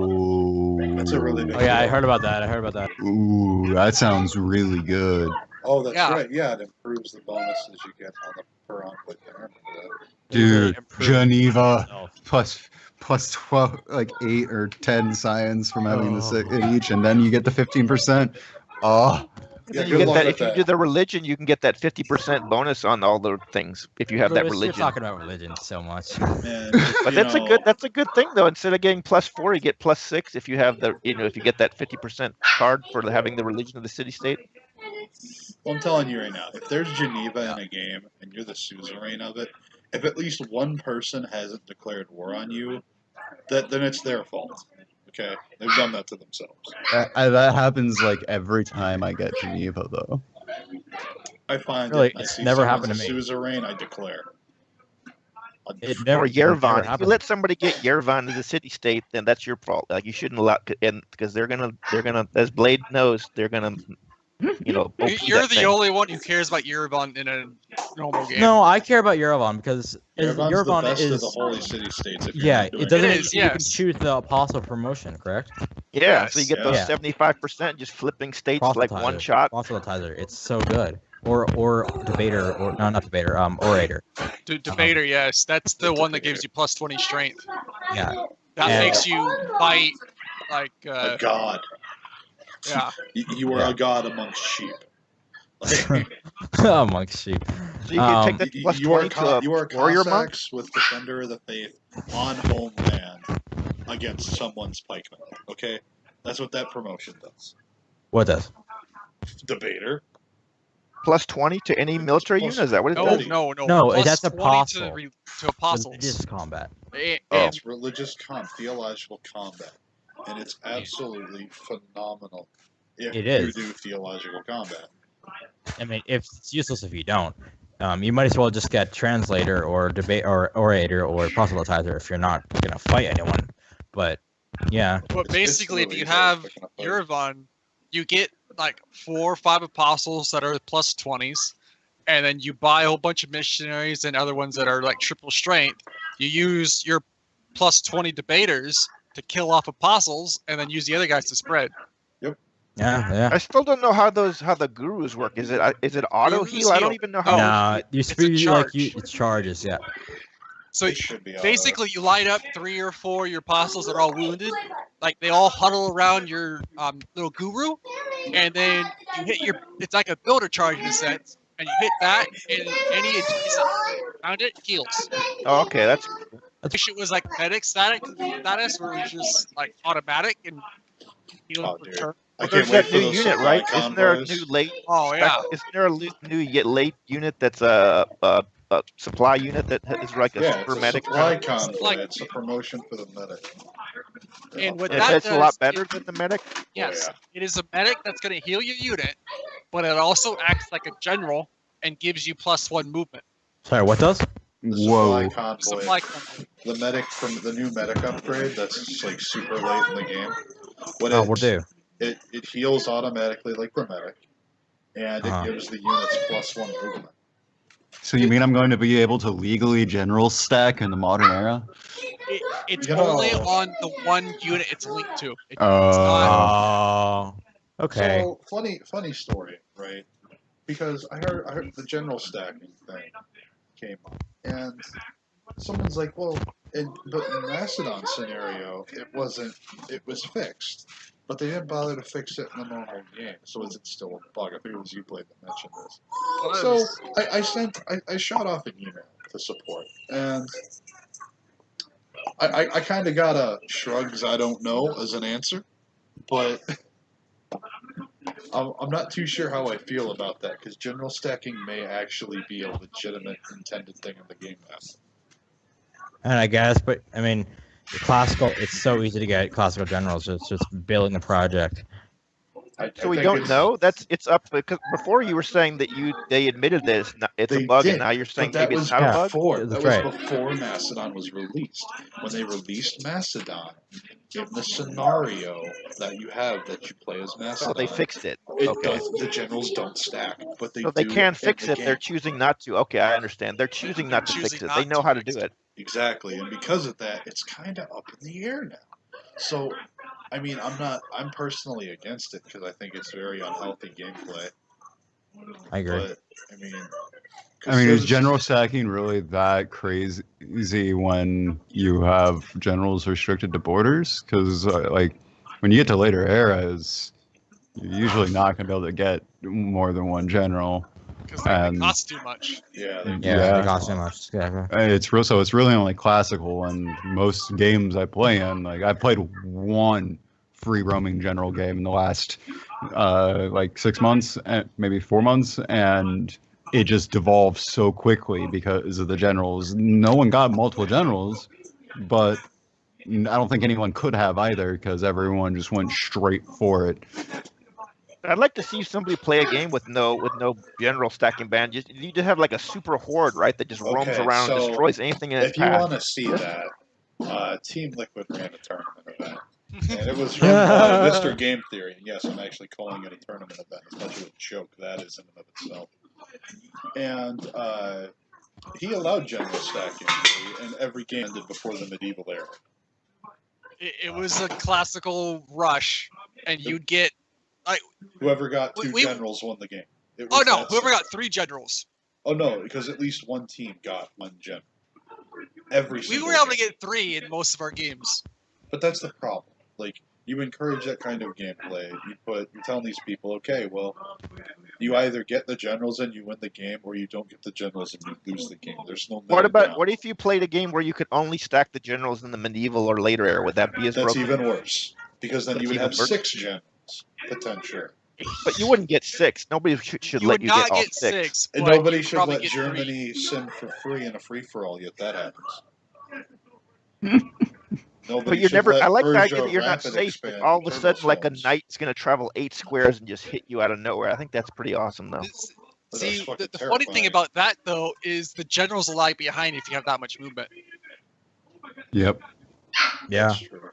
That's a really big Oh yeah, I deal. heard about that. Ooh, that sounds really good. Oh, that's Yeah. right. Yeah, it improves the bonuses you get on the per envoy. I remember that. Dude, Improve Geneva itself. plus 12, like 8 or 10 science from having in each, and then you get the 15%. Oh, Yeah, You good get luck that with if you that. do the religion, you can get that 50% bonus on all the things if you have that You're religion. talking about religion so much. Man, But you that's know, a good thing though. Instead of getting +4, you get +6 if you have if you get that 50% card for having the religion of the city-state. Well, I'm telling you right now, if there's Geneva in a game and you're the suzerain of it, if at least one person hasn't declared war on you, then it's their fault. Okay, they've done that to themselves. that happens like every time I get Geneva, though. I find Really, it. I it's see never someone's happened to a me. suzerain, I declare. It Or never Yerevan. If you happened. let somebody get Yerevan as a city-state, then that's your fault. Like you shouldn't allow, and because they're gonna, as Blade knows, they're gonna OP You're that the thing. only one who cares about Yerevan in a normal game. No, I care about Yerevan because Yerevan's the Yerevan best is of the holy city states. If you're yeah. not doing It doesn't. It is, You can yes. choose the apostle promotion, correct? Yeah, so you get those Yeah. 75% just flipping states like one Proselytizer. shot. Proselytizer. It's so good. Or debater or no, not debater. Orator. Debater, yes. That's the one that gives you plus 20 strength. Yeah. That And- makes you fight like a god. yeah. You are a god amongst sheep. Amongst sheep. So you can take that plus You are 20 to you are a warrior monk. Cossacks with Defender of the Faith on homeland against someone's pikeman. Okay, that's what that promotion does. What does? Debater. Plus 20 to any military Plus- unit? Is that what it No, does? no. No, Plus that's 20 apostle. to apostles. Religious combat. And- It's religious theological combat, and it's absolutely phenomenal. If It you is. do theological combat. I mean, it's useless if you don't. You might as well just get translator or debate or orator or proselytizer if you're not gonna fight anyone. But yeah, But basically, if literally you just have picking up a- Yerevan, you get like 4 or 5 apostles that are plus 20s, and then you buy a whole bunch of missionaries and other ones that are like triple strength. You use your plus 20 debaters to kill off apostles, and then use the other guys to spread. yeah. I still don't know how the gurus work. Is it auto Gurus heal? I don't heal. even know how. Nah, you it's a speak like charge. it's charges. Yeah. So It should be basically, you light up 3 or 4 of your apostles that are all wounded. Like they all huddle around your little guru, and then you hit your. It's like a builder charge in a sense, and you hit that, and any adjacent around it heals. Oh, okay, that's I wish it was like medic status, where it was just like automatic and healing Oh, for dude. turn. I there's can't wait that for new those unit, supply right? Isn't there a convoys. new late? Oh yeah. Isn't there a new late unit that's a supply unit that is like a Yeah, super it's a medic? supply convoy. Like- It's a promotion for the medic. And what And that it's a lot does better than the medic. Yes, Oh, it is a medic that's going to heal your unit, but it also acts like a general and gives you plus 1 movement. Sorry, what does? The Whoa. supply convoy. Supply convoy. The medic from the new medic upgrade that's just like super late in the game. What Oh, it, we'll do. It heals automatically like the medic, and Uh-huh. it gives the units plus 1 movement. So you mean I'm going to be able to legally general stack in the modern era? It's You know- only on the one unit it's linked to. It's not, Oh. Okay. So funny story, right? Because I heard the general stacking thing came up, and someone's like, well, but in Macedon scenario, it was fixed, but they didn't bother to fix it in the normal game. So is it still a bug? I think it was you played that mentioned this. So I shot off an email to support, and I kind of got a shrugs I don't know as an answer, but I'm not too sure how I feel about that because general stacking may actually be a legitimate intended thing in the game now. And I guess, but I mean, classical. It's so easy to get classical generals. It's just building the project. So we don't know. It's up because before you were saying that they admitted that it's a They bug, did, and now you're saying But that maybe was it's not a bug. before. That's That was right. before Macedon was released. When they released Macedon, in the scenario that you have that you play as Macedon, So they fixed it. it Okay. does, the generals don't stack, but they So they do can in fix the it. They're game. choosing not to. Okay, I understand. They're choosing not to fix choosing it. not They know to how to fix do it. Exactly, and because of that, it's kind of up in the air now. So, I mean, I'm personally against it because I think it's very unhealthy gameplay. I agree. But I mean, Is general stacking really that crazy when you have generals restricted to borders? Because like when you get to later eras, you're usually not going to be able to get more than one general. because they cost too much. Yeah, Yeah, it costs too much. Yeah. So it's really only classical, and most games I play in, like I played one free roaming general game in the last like 6 months, maybe 4 months, and it just devolved so quickly because of the generals. No one got multiple generals, but I don't think anyone could have either because everyone just went straight for it. I'd like to see somebody play a game with no general stacking ban. You just have like a super horde, right, that just roams Okay, around and so destroys anything in its if you path. want to see that, Team Liquid ran a tournament event, and it was run by Mr. Game Theory. Yes, I'm actually calling it a tournament event, as much of a joke that is in and of itself. And he allowed general stacking, and every game ended before the medieval era. It was a classical rush, and you'd get whoever got two generals won the game. Whoever got 3 generals. Oh no, because at least one team got 1 general. We were able to get 3 in most of our games. But that's the problem. Like, you encourage that kind of gameplay. You're telling these people, okay, well, you either get the generals and you win the game, or you don't get the generals and you lose the game. There's no middle ground. What if you played a game where you could only stack the generals in the medieval or later era? Would that be as broken? That's even worse, because then you would have 6 generals potentially. But you wouldn't get 6. Nobody should let you get all 6. And nobody should let Germany sim for free in a free-for-all, yet that happens. But you're never. I like the idea that you're not safe. But all of a sudden, like a knight's going to travel 8 squares and just hit you out of nowhere. I think that's pretty awesome, though. See, the funny thing about that though is the generals will lag behind if you have that much movement. Yep. Yeah. That's true.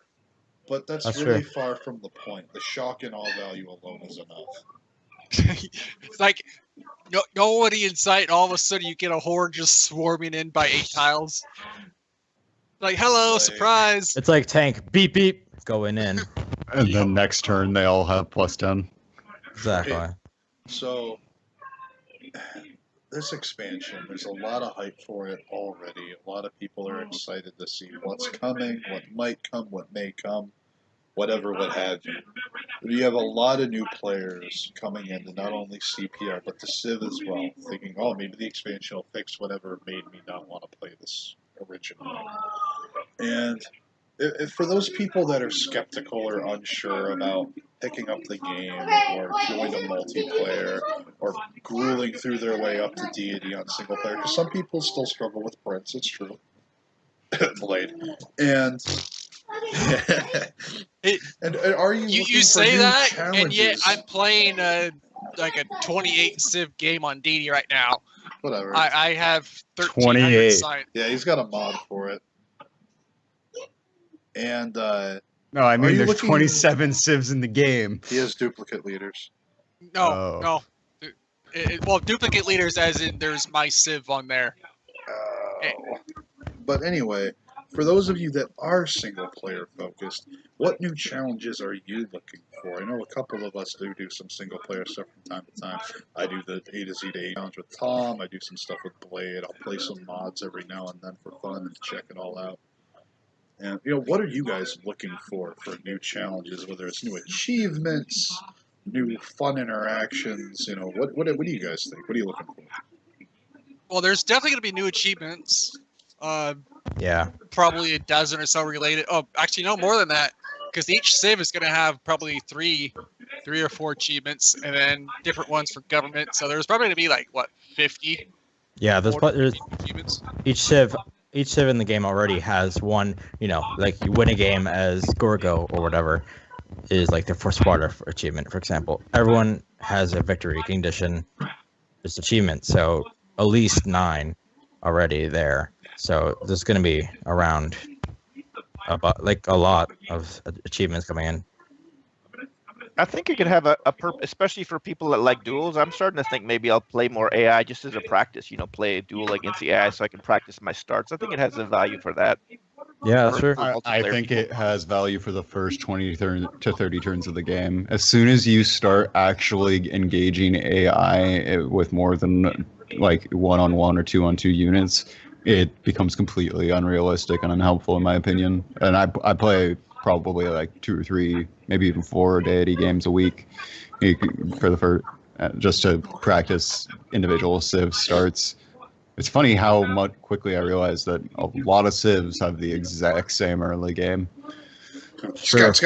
But that's really far from the point. The shock and awe value alone is enough. It's like nobody in sight, and all of a sudden you get a horde just swarming in by 8 tiles. Like, hello, surprise! It's like tank, beep beep, going in. And then next turn they all have +10. Exactly. Okay. So, this expansion, there's a lot of hype for it already. A lot of people are excited to see what's coming, what might come, what may come, whatever, what have you. But you have a lot of new players coming into not only CPL, but to Civ as well, thinking, oh, maybe the expansion will fix whatever made me not want to play this originally. And if for those people that are skeptical or unsure about picking up the game or joining a multiplayer or grueling through their way up to deity on single player, because some people still struggle with Prince, it's true. Blade. And and are you say that, challenges? And yet I'm playing like a 28 Civ game on deity right now. Whatever. I have 1300 signed. Yeah, he's got a mod for it. And no, I mean there's 27 civs in the game. He has duplicate leaders. No. Well, duplicate leaders as in there's my civ on there. But anyway, for those of you that are single player focused, what new challenges are you looking for? I know a couple of us do some single player stuff from time to time. I do the A to Z to A challenge with Tom. I do some stuff with Blade. I'll play some mods every now and then for fun and check it all out. And what are you guys looking for new challenges? Whether it's new achievements, new fun interactions. What do you guys think? What are you looking for? Well, there's definitely going to be new achievements. Yeah. Probably a dozen or so related. Oh, actually, no, more than that. Because each civ is going to have probably three or 4 achievements, and then different ones for government. So there's probably going to be like 50. Yeah, there's achievements. Each civ in the game already has one. Like you win a game as Gorgo or whatever is like the first Sparta achievement, for example. Everyone has a victory condition, just achievement. So at least 9 already there. So there's going to be around a lot of achievements coming in. I think you could have a purpose, especially for people that like duels. I'm starting to think maybe I'll play more AI just as a practice, play a duel against the AI so I can practice my starts. I think it has a value for that. Yeah, that's true. I think it has value for the first 20 to 30 turns of the game. As soon as you start actually engaging AI with more than like 1-on-1 or 2-on-2 units, it becomes completely unrealistic and unhelpful in my opinion. And I play probably like 2 or 3, maybe even 4 deity games a week just to practice individual civ starts. It's funny how much quickly I realized that a lot of civs have the exact same early game. Scout.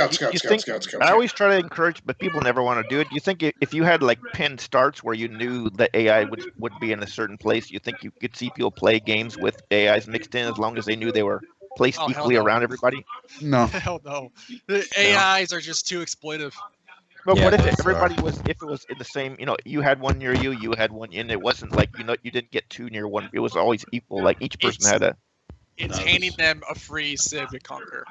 I always try to encourage, but people never want to do it. Do you think if you had like pinned starts where you knew that AI would be in a certain place, you think you could see people play games with AIs mixed in as long as they knew they were placed equally around everybody? No. Hell no. The AIs are just too exploitive. But what if everybody it was in the same, you had one near you, you had one in, it wasn't like, you didn't get 2 near one. It was always equal. Like each person had a... It's handing them a free civ to conquer.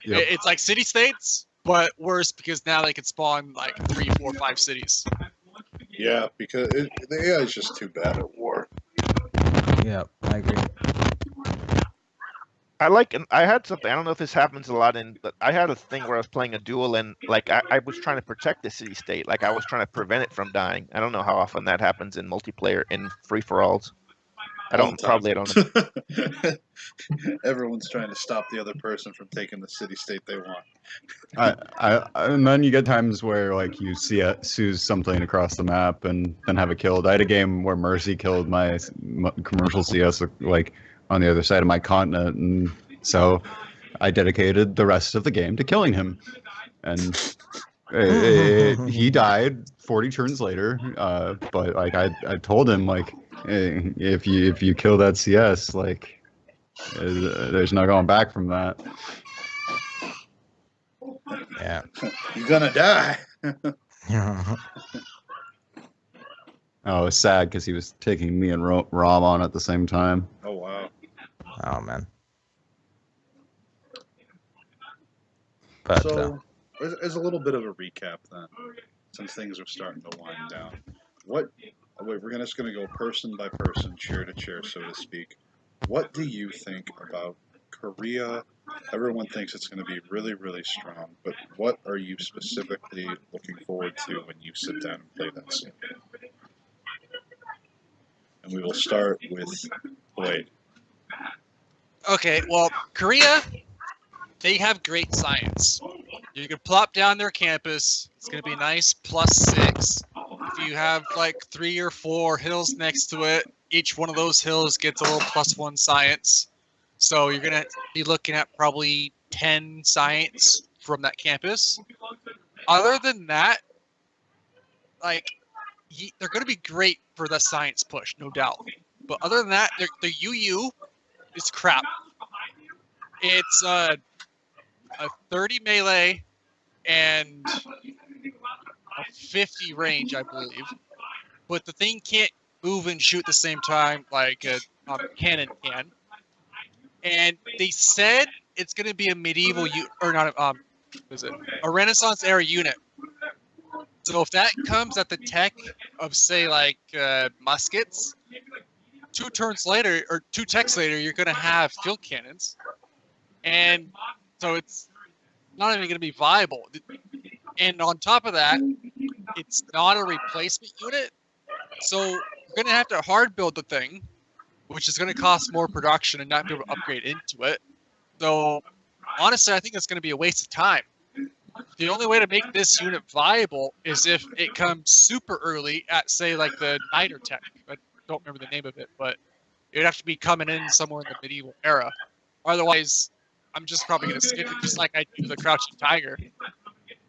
Yep. It's like city-states, but worse because now they can spawn like 3, 4, 5 cities. Yeah, because the AI is just too bad at war. Yeah, I agree. I had something. I don't know if this happens a lot but I had a thing where I was playing a duel and like I was trying to protect the city state. Like I was trying to prevent it from dying. I don't know how often that happens in multiplayer in free for alls. I don't know. Everyone's trying to stop the other person from taking the city state they want. And then you get times where like you see something across the map and then have it killed. I had a game where Mercy killed my commercial CS like on the other side of my continent, and so I dedicated the rest of the game to killing him, and he died 40 turns later. But like I told him like, hey, if you kill that CS, like there's no going back from that. Yeah. You're gonna die. Oh, it's sad because he was taking me and Rom on at the same time. Oh, wow. Oh, man. But, so, as a little bit of a recap then, since things are starting to wind down, we're just going to go person by person, chair to chair, so to speak. What do you think about Korea? Everyone thinks it's going to be really, really strong, but what are you specifically looking forward to when you sit down and play that scene? And we will start with Blade. Okay, well, Korea, they have great science. You can plop down their campus. It's going to be nice +6. If you have like 3 or 4 hills next to it, each one of those hills gets a little +1 science. So you're going to be looking at probably 10 science from that campus. Other than that, like, they're going to be great for the science push, no doubt. But other than that, the UU is crap. It's a 30 melee and a 50 range, I believe. But the thing can't move and shoot at the same time like a cannon can. And they said it's going to be a medieval a Renaissance era unit. So if that comes at the tech of, say, like muskets, 2 turns later or 2 techs later, you're going to have field cannons, and so it's not even going to be viable. And on top of that, it's not a replacement unit, so you're going to have to hard build the thing, which is going to cost more production and not be able to upgrade into it. So honestly, I think it's going to be a waste of time. The only way to make this unit viable is if it comes super early at, say, like the Niter tech. I don't remember the name of it, but it would have to be coming in somewhere in the medieval era. Otherwise, I'm just probably going to skip it, just like I do the Crouching Tiger.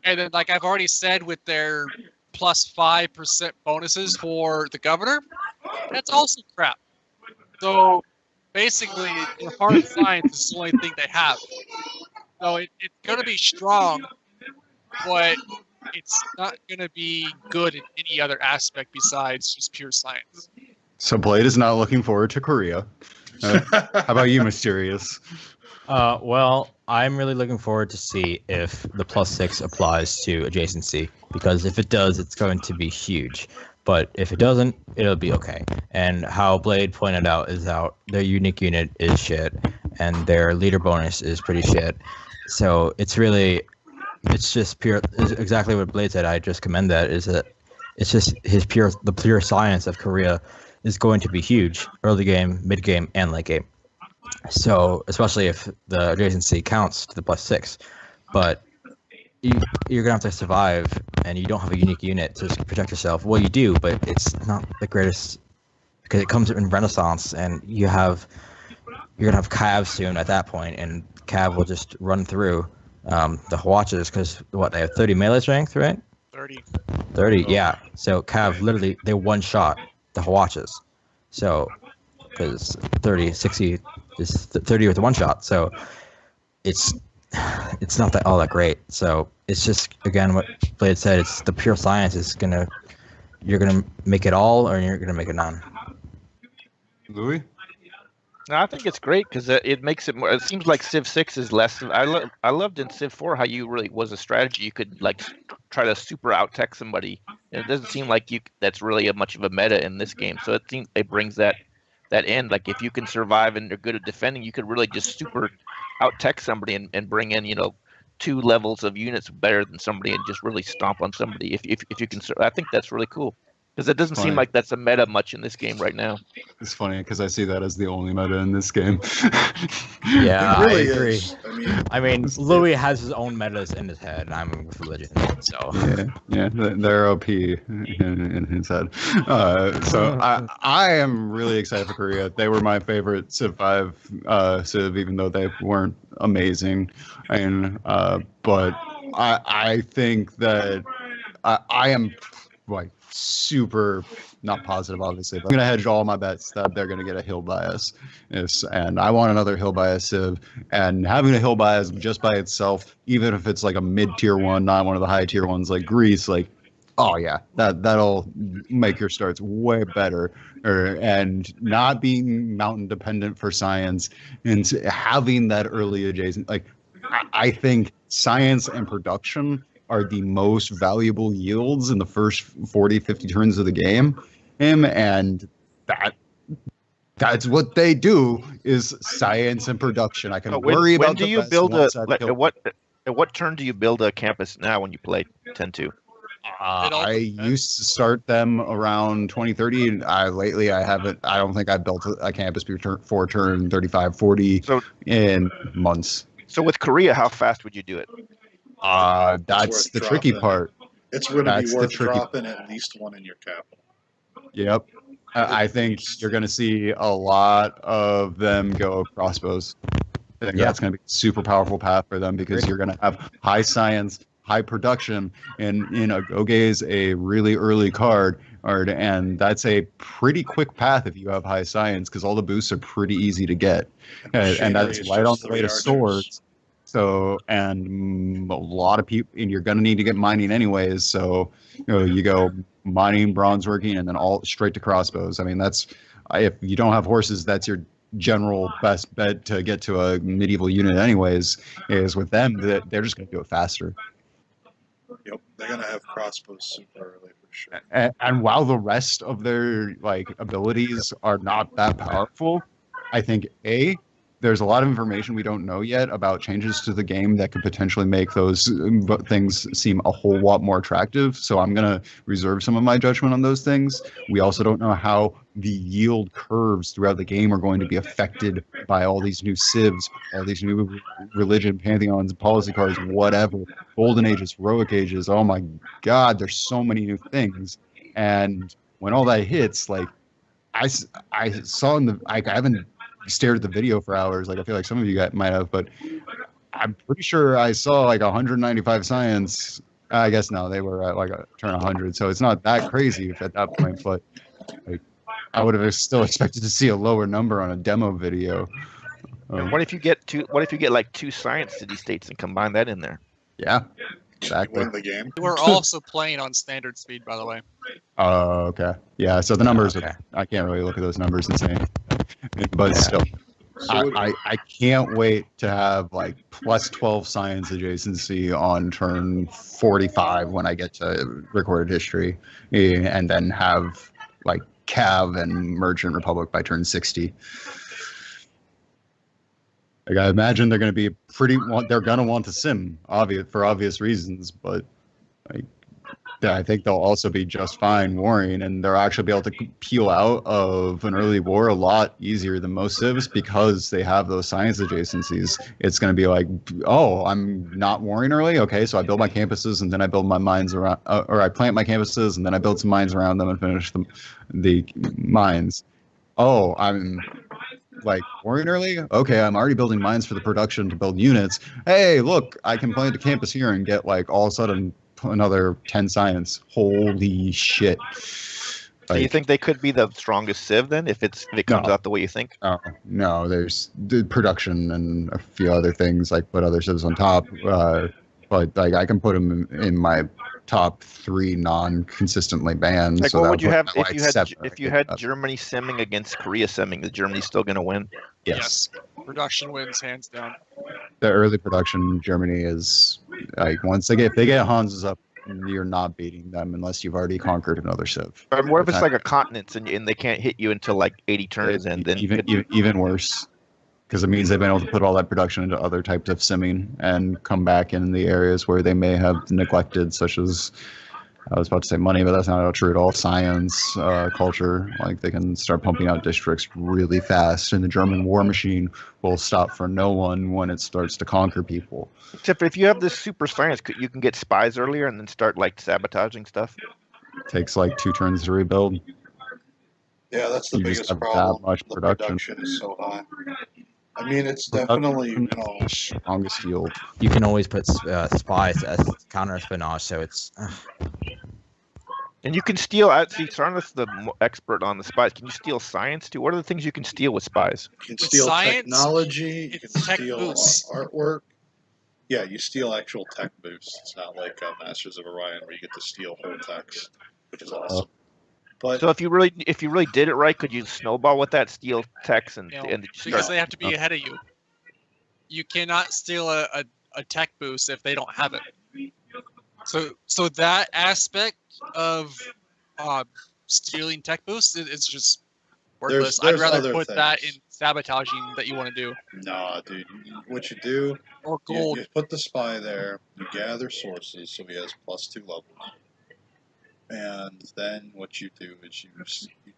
And then, like I've already said, with their +5% bonuses for the governor, that's also crap. So basically, their hard science is the only thing they have. So it's going to be strong, but it's not going to be good in any other aspect besides just pure science. So Blade is not looking forward to Korea. How about you, Mysterious? Well, I'm really looking forward to see if the +6 applies to adjacency, because if it does, it's going to be huge. But if it doesn't, it'll be okay. And how Blade pointed out is how their unique unit is shit, and their leader bonus is pretty shit. So it's just pure, exactly what Blade said. I just commend that, is that it's just the pure science of Korea is going to be huge, early game, mid game, and late game. So especially if the adjacency counts to the +6, but you're gonna have to survive, and you don't have a unique unit to protect yourself. Well, you do, but it's not the greatest because it comes in Renaissance, and you're gonna have Cav soon at that point, and Cav will just run through the Hawatches because they have 30 melee strength, right? 30, yeah. So Cav literally, they one shot the Hawatches. So because 30, 60 is 30 with one shot, so it's not all that great. So it's just, again, what Blade said, it's the pure science is you're gonna make it all, or you're gonna make it none. Louis? No, I think it's great because it makes it more. It seems like Civ 6 is less. I loved in Civ 4 how you really was a strategy. You could like try to super out tech somebody. And it doesn't seem like that's really much of a meta in this game. So it brings that in. Like if you can survive and you're good at defending, you could really just super out tech somebody and bring in 2 levels of units better than somebody and just really stomp on somebody. If you can, I think that's really cool. Because it doesn't seem like that's a meta much in this game right now. It's funny because I see that as the only meta in this game. Yeah, It really I agree. is. I mean, Louis has his own metas in his head. I'm with religion, so yeah, they're OP in his head. So I am really excited for Korea. They were my favorite Civ 5 Civ, even though they weren't amazing. But I think that I am like super not positive, obviously, but I'm gonna hedge all my bets that they're gonna get a hill bias. And I want another hill bias Civ, and having a hill bias just by itself, even if it's like a mid-tier one, not one of the high-tier ones like Greece, like, oh yeah, that'll make your starts way better. And not being mountain dependent for science and having that early adjacent, like I think science and production are the most valuable yields in the first 40, 50 turns of the game. And that's what they do is science and production. I can worry about do you build at what turn do you build a campus now when you play 10-2? I used to start them around 2030. Lately I haven't. I don't think I've built a campus before turn 35, 40 in months. So with Korea, how fast would you do it? That's the tricky part. It's going to be worth dropping at least one in your capital. Yep. I think you're going to see a lot of them go crossbows. I think that's going to be a super powerful path for them because you're going to have high science, high production, and Goge is a really early card, and that's a pretty quick path if you have high science because all the boosts are pretty easy to get, and that's right on the way to swords. So, and a lot of people, and you're going to need to get mining anyways. So, you go mining, bronze working, and then all straight to crossbows. I mean, that's if you don't have horses, that's your general best bet to get to a medieval unit anyways. Is with them that they're just going to do it faster. Yep, they're going to have crossbows super early for sure. And while the rest of their abilities are not that powerful, I think there's a lot of information we don't know yet about changes to the game that could potentially make those things seem a whole lot more attractive. So I'm going to reserve some of my judgment on those things. We also don't know how the yield curves throughout the game are going to be affected by all these new civs, all these new religion, pantheons, policy cards, whatever, golden ages, heroic ages. Oh my God, there's so many new things. And when all that hits, I saw I haven't stared at the video for hours. I feel like some of you guys might have, but I'm pretty sure I saw 195 science. I guess no, they were at a turn 100, so it's not that crazy at that point. But I would have still expected to see a lower number on a demo video. What if you get two? What if you get 2 science city states and combine that in there? Yeah, exactly. Win the game. We're also playing on standard speed, by the way. Oh, okay. Yeah, so the numbers, I can't really look at those numbers and say, but still, I can't wait to have plus 12 science adjacency on turn 45 when I get to recorded history, and then have Cav and Merchant Republic by turn 60. I imagine they're going to be they're going to want to sim, for obvious reasons, but I think they'll also be just fine warring, and they'll actually be able to peel out of an early war a lot easier than most civs because they have those science adjacencies. It's going to be oh, I'm not warring early? Okay, so I build my campuses, and then I build my mines around, or I plant my campuses, and then I build some mines around them and finish the mines. Oh, I'm warring early? Okay, I'm already building mines for the production to build units. Hey, look, I can plant a campus here and get all of a sudden another 10 science. Holy shit. Do you think they could be the strongest civ then if it comes out the way you think? No, there's the production and a few other things, put other civs on top. But I can put them in my top 3 non-consistently banned. Like, so what that would you have like if you had Germany simming against Korea simming? Is Germany still going to win? Yes. Production wins hands down. The early production in Germany is like if they get Hans's up, you're not beating them unless you've already conquered another civ. Or what if it's like a continent and they can't hit you until like 80 turns and then even worse, because it means they've been able to put all that production into other types of simming and come back in the areas where they may have neglected, such as, I was about to say money, but that's not true at all. Science, culture, like they can start pumping out districts really fast, and the German war machine will stop for no one when it starts to conquer people. Except if you have this super science, you can get spies earlier and then start like sabotaging stuff. It takes like 2 turns to rebuild. Yeah, that's the You just biggest have problem. that much The production is so high. I mean, it's definitely, strongest yield. You can always put spies as counter espionage, so it's. And you can steal. See, Sarnath's the expert on the spies. Can you steal science too? What are the things you can steal with spies? You can steal science, technology. You can tech steal boosts. artwork. Yeah, you steal actual tech boosts. It's not like Masters of Orion where you get to steal whole techs, which is awesome. But so if you really did it right, could you snowball with that, steal techs and because they have to be ahead of you. You cannot steal a tech boost if they don't have it. So that aspect of stealing tech boosts is just worthless. There's I'd rather other put things. that in sabotaging that you want to do. Nah, dude. What you do, Or gold. you put the spy there, you gather sources so he has +2 levels. And then what you do is you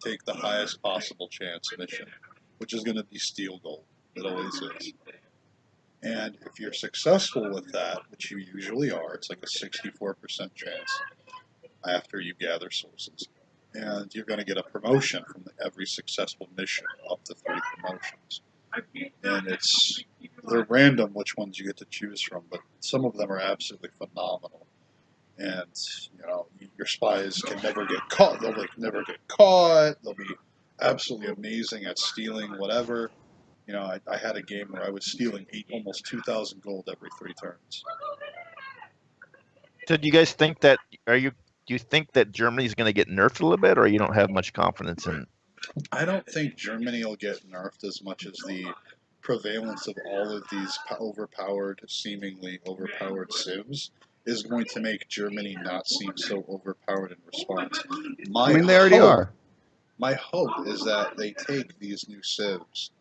take the highest possible chance mission, which is going to be steal gold. It always is. And if you're successful with that, which you usually are, it's like a 64% chance after you gather sources. And you're going to get a promotion from every successful mission, up to 3 promotions. And they're random which ones you get to choose from, but some of them are absolutely phenomenal. And, your spies can never get caught. They'll never get caught. They'll be absolutely amazing at stealing whatever. I had a game where I was stealing almost 2,000 gold every 3 turns. So do you guys think that do you think that Germany's going to get nerfed a little bit, or you don't have much confidence in? I don't think Germany will get nerfed as much as the prevalence of all of these seemingly overpowered civs is going to make Germany not seem so overpowered in response. They already are. My hope is that they take these new civs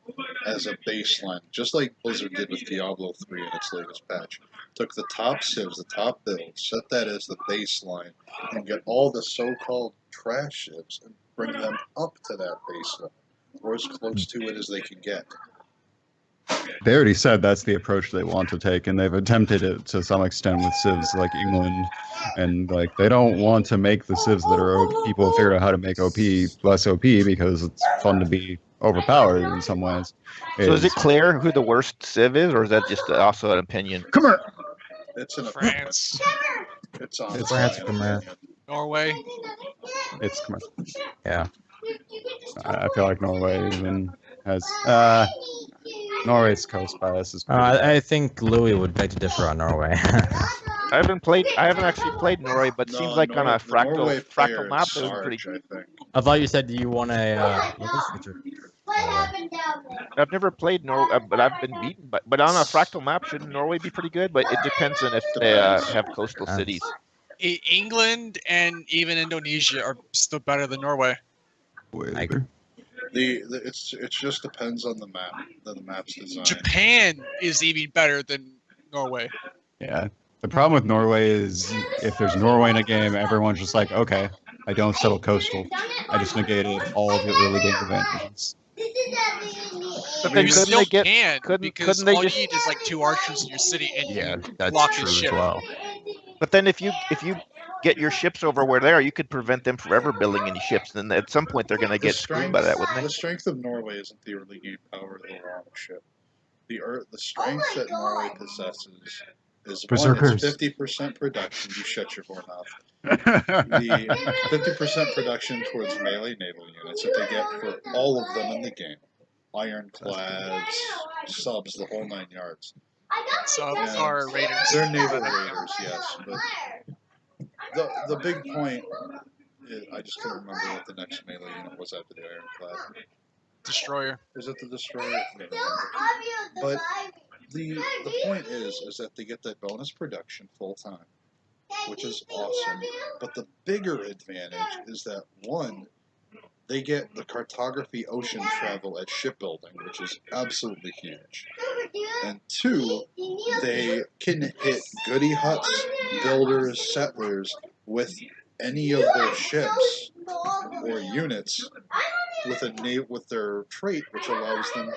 as a baseline, just like Blizzard did with Diablo 3 in its latest patch. Took the top civs, the top builds, set that as the baseline, and get all the so-called trash civs and bring them up to that baseline, or as close to it as they can get. They already said that's the approach they want to take, and they've attempted it to some extent with civs like England, and they don't want to make the civs that are OP. People figured out how to make OP less OP because it's fun to be overpowered in some ways. So is it clear who the worst civ is, or is that just also an opinion? Come here. It's in France. It's on France, come here. Norway. It's come here. Yeah. I feel like Norway even has Norway's coast bias is pretty I think Louis would beg to differ on Norway. I haven't actually played Norway, but it seems like on a fractal map it was pretty good. I thought you said you want a. I've never played Norway, but I've been beaten. But on a fractal map, shouldn't Norway be pretty good? But it depends on if they have coastal cities. England and even Indonesia are still better than Norway. It just depends on the map, the map's design. Japan is even better than Norway. Yeah. The problem with Norway is if there's Norway in a game, everyone's just like, okay, I don't settle coastal. I just negated all of the early game advantages. But then you still can, because all you need is like 2 archers in your city and you that's block true his ship. as well. But then if you get your ships over where they are, you could prevent them from ever building any ships. And at some point, they're going to get screwed by that, wouldn't they? The strength of Norway isn't the early game power of the wrong ship. The strength that Norway possesses is Berserkers. 50% production. You shut your horn off. The 50% production towards melee naval units that they get for all of them in the game. Ironclads, subs, the whole 9 yards. Subs are raiders. They're naval raiders, yes. But the big point is, I just couldn't remember what the next melee unit was after the Ironclad. Destroyer. Is it the Destroyer? But the point is that they get that bonus production full time, which is awesome. But the bigger advantage is that, one, they get the cartography ocean travel at shipbuilding, which is absolutely huge. And two, they can hit goody huts, builders, settlers with any of their ships or units with their trait, which allows them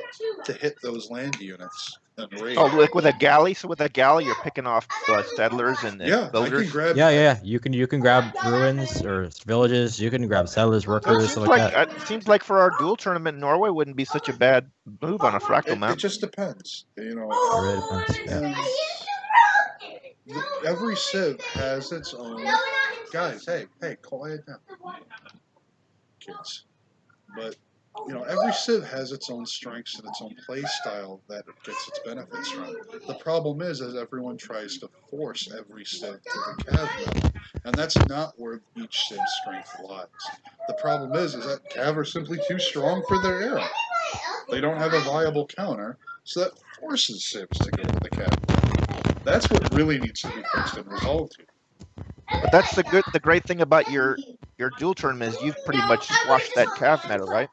to hit those land units and raid. Oh, like with a galley. So with a galley, you're picking off settlers and Yeah, builders. I can grab. Yeah. You can grab ruins or villages. You can grab settlers, workers, stuff like that. It seems like for our duel tournament, Norway wouldn't be such a bad move on a fractal map. It just depends, you know. It really depends. Yeah. Every civ has its own. Guys, hey, quiet down, kids. But you know, every civ has its own strengths and its own play style that it gets its benefits from. The problem is everyone tries to force every civ to the cav level, and that's not where each civ's strength lies. The problem is that cav are simply too strong for their era. They don't have a viable counter, so that forces civs to go to the cav level. That's what really needs to be fixed and resolved here. But that's the great thing about your duel tournament is you've pretty much squashed that cav meta, right?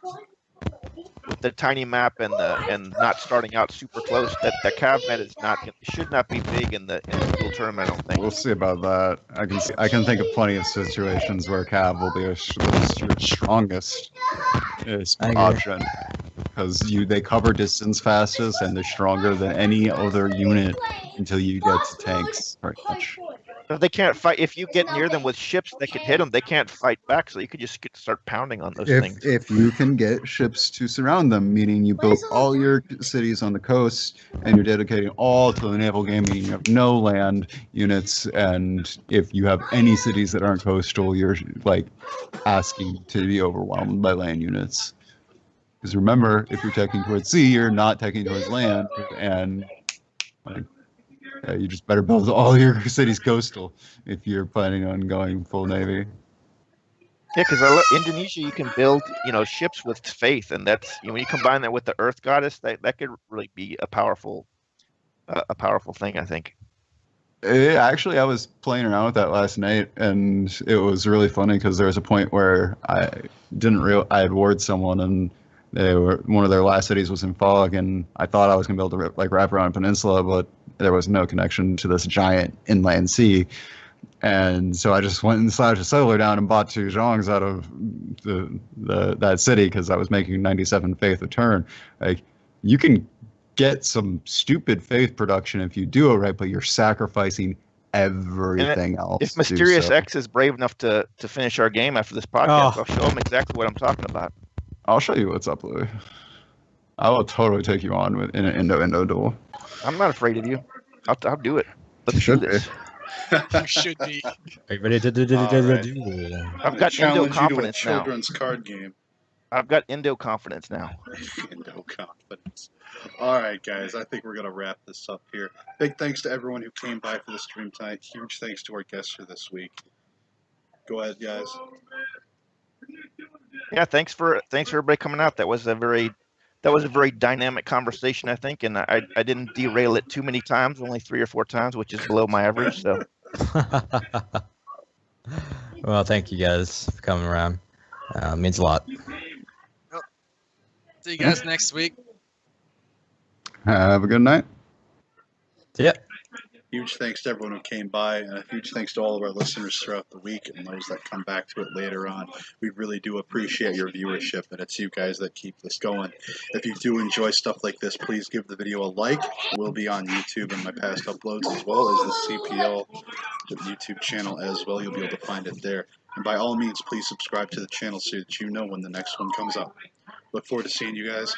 With the tiny map and not starting out super close, that the cav meta is should not be big in the duel tournament. I don't think. We'll see about that. I can think of plenty of situations where cav will be your strongest option because they cover distance fastest and they're stronger than any other unit until you get to tanks, pretty much. But they can't fight. If you get near them with ships that can hit them, they can't fight back. So you could just start pounding on those things. If you can get ships to surround them, meaning you build all your cities on the coast and you're dedicating all to the naval game, meaning you have no land units, and if you have any cities that aren't coastal, you're like asking to be overwhelmed by land units. Because remember, if you're taking towards sea, you're not taking towards land, and like. You just better build all your cities coastal if you're planning on going full navy. Yeah, because Indonesia, you can build, ships with faith, and that's when you combine that with the Earth Goddess, that could really be a powerful thing, I think. Actually, I was playing around with that last night, and it was really funny because there was a point where I had warded someone, and one of their last cities was in fog, and I thought I was gonna be able to wrap around a peninsula, but there was no connection to this giant inland sea, and so I just went and slashed a settler down and bought 2 zhongs out of that city because I was making 97 faith a turn. Like, you can get some stupid faith production if you do it right, but you're sacrificing everything else. If MysteriousX is brave enough to finish our game after this podcast, I'll show him exactly what I'm talking about. I'll show you what's up, Louis. I will totally take you on in an Indo duel. I'm not afraid of you. I'll do it. Let's do this. You should be. Are you ready to do? I've got Indo confidence now. Children's card game. I've got Indo confidence now. Indo confidence. All right, guys. I think we're gonna wrap this up here. Big thanks to everyone who came by for the stream tonight. Huge thanks to our guests for this week. Go ahead, guys. Yeah, thanks for everybody coming out. That was a very dynamic conversation, I think, and I didn't derail it too many times, only 3 or 4 times, which is below my average. So, well, thank you guys for coming around. It means a lot. Well, see you guys next week. Have a good night. Yeah. Huge thanks to everyone who came by, and a huge thanks to all of our listeners throughout the week and those that come back to it later on. We really do appreciate your viewership, and it's you guys that keep this going. If you do enjoy stuff like this, please give the video a like. It will be on YouTube and my past uploads, as well as the CPL YouTube channel as well. You'll be able to find it there. And by all means, please subscribe to the channel so that you know when the next one comes up. Look forward to seeing you guys.